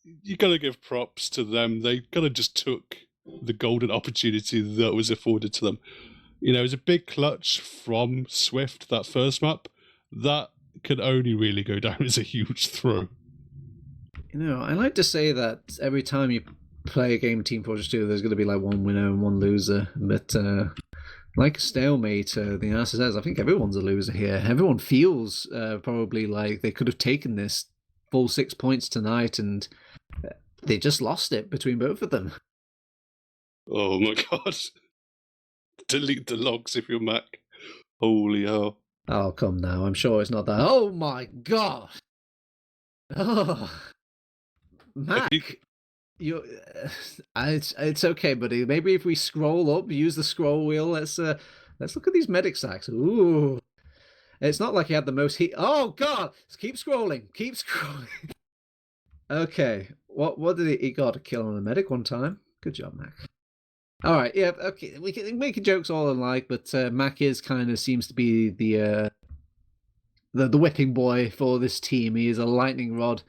you gotta give props to them. They kind of just took the golden opportunity that was afforded to them. You know, it was a big clutch from Swift, that first map. That could only really go down as a huge throw. You know, I like to say that every time you play a game of Team Fortress 2, there's going to be like one winner and one loser. But like a stalemate, the answer says, I think everyone's a loser here. Everyone feels probably like they could have taken this full 6 points tonight, and they just lost it between both of them. Oh my god. Delete the logs if you're Mac. Holy hell. Oh, come now. I'm sure it's not that. Oh my god. Oh. Mac, it's okay, buddy. Maybe if we scroll up, use the scroll wheel. Let's look at these medic sacks. Ooh, it's not like he had the most heat. Oh god, keep scrolling. Okay, what did he got a kill on a medic one time? Good job, Mac. All right, yeah, okay. We can make jokes all alike, but Mac is kind of seems to be the whipping boy for this team. He is a lightning rod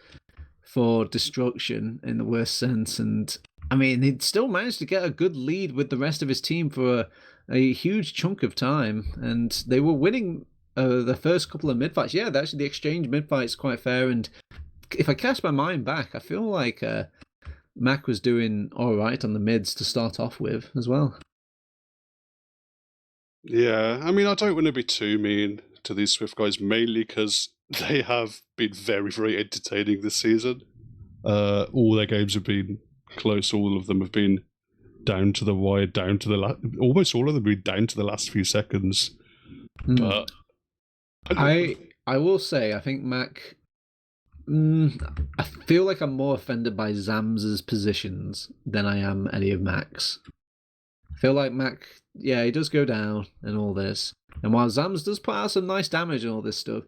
for destruction in the worst sense, and I mean he'd still managed to get a good lead with the rest of his team for a huge chunk of time, and they were winning the first couple of mid fights. Yeah, actually the exchange mid fight's quite fair, and if I cast my mind back, I feel like Mac was doing all right on the mids to start off with as well. Yeah, I mean, I don't want to be too mean to these Swift guys, mainly because they have been very, very entertaining this season. All their games have been close. All of them have been down to the wire, down to the almost all of them have been down to the last few seconds. But I will say, I think Mac. I feel like I'm more offended by Zams's positions than I am any of Mac's. I feel like Mac, yeah, he does go down and all this, and while Zams does put out some nice damage and all this stuff,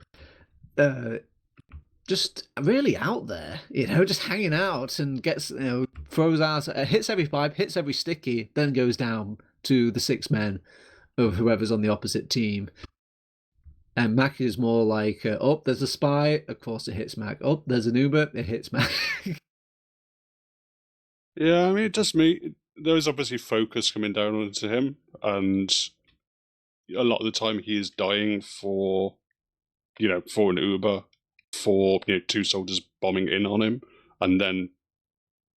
just really out there, just hanging out and gets, throws out, hits every pipe, hits every sticky, then goes down to the 6 men of whoever's on the opposite team. And Mac is more like, oh, there's a spy, of course it hits Mac. Oh, there's an Uber, it hits Mac. Yeah, I mean, it does mean there is obviously focus coming down onto him, and a lot of the time he is dying for an Uber, for 2 soldiers bombing in on him, and then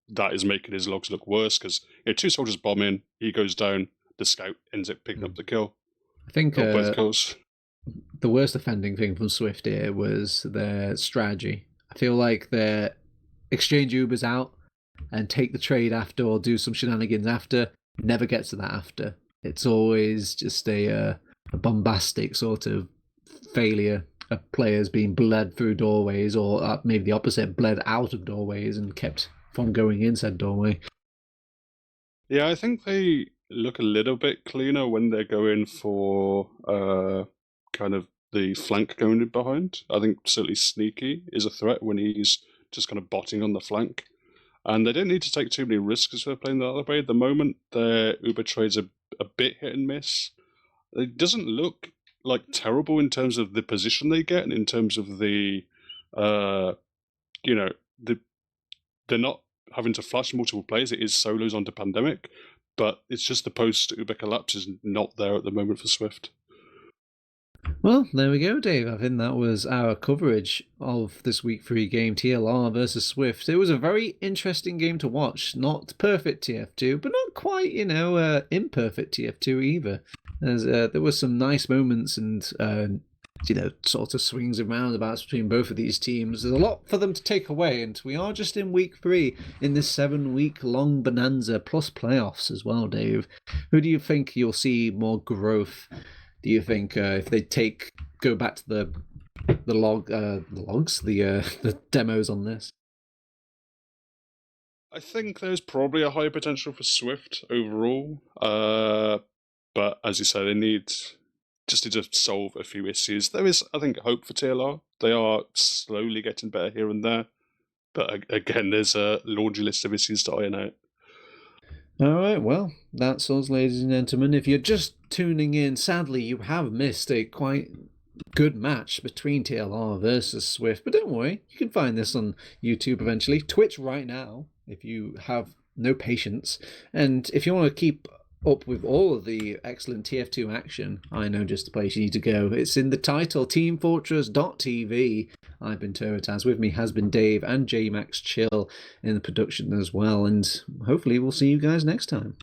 that is making his logs look worse because 2 soldiers bomb in, he goes down, the scout ends up picking up the kill. I think both kills. The worst offending thing from Swift here was their strategy. I feel like their exchange Ubers out and take the trade after, or do some shenanigans after, never gets to that after. It's always just a bombastic sort of failure of players being bled through doorways, or maybe the opposite, bled out of doorways and kept from going in said doorway. Yeah, I think they look a little bit cleaner when they're going for kind of the flank going in behind. I think certainly Sneaky is a threat when he's just kind of botting on the flank. And they don't need to take too many risks as they're playing the other way. At the moment, their Uber trades are a bit hit and miss. It doesn't look like terrible in terms of the position they get and in terms of the, they're not having to flash multiple players. It is solos onto Pandemic, but it's just the post-Uber collapse is not there at the moment for Swift. Well, there we go, Dave. I think that was our coverage of this week 3 game, TLR versus Swift. It was a very interesting game to watch. Not perfect TF2, but not quite, imperfect TF2 either. There were some nice moments and sort of swings and roundabouts between both of these teams. There's a lot for them to take away, and we are just in week 3 in this 7-week-long bonanza plus playoffs as well, Dave. Who do you think you'll see more growth? Do you think if they go back to the demos on this? I think there's probably a high potential for Swift overall, but as you say, they need to solve a few issues. There is, I think, hope for TLR. They are slowly getting better here and there, but again, there's a laundry list of issues to iron out. All right, well, that's us, ladies and gentlemen. If you're just tuning in, sadly, you have missed a quite good match between TLR versus Swift. But don't worry, you can find this on YouTube eventually. Twitch right now, if you have no patience. And if you want to keep up with all of the excellent TF2 action, I know just the place you need to go. It's in the title, teamfortress.tv. I've been Turretaz. With me has been Dave and J Max Chill in the production as well. And hopefully we'll see you guys next time.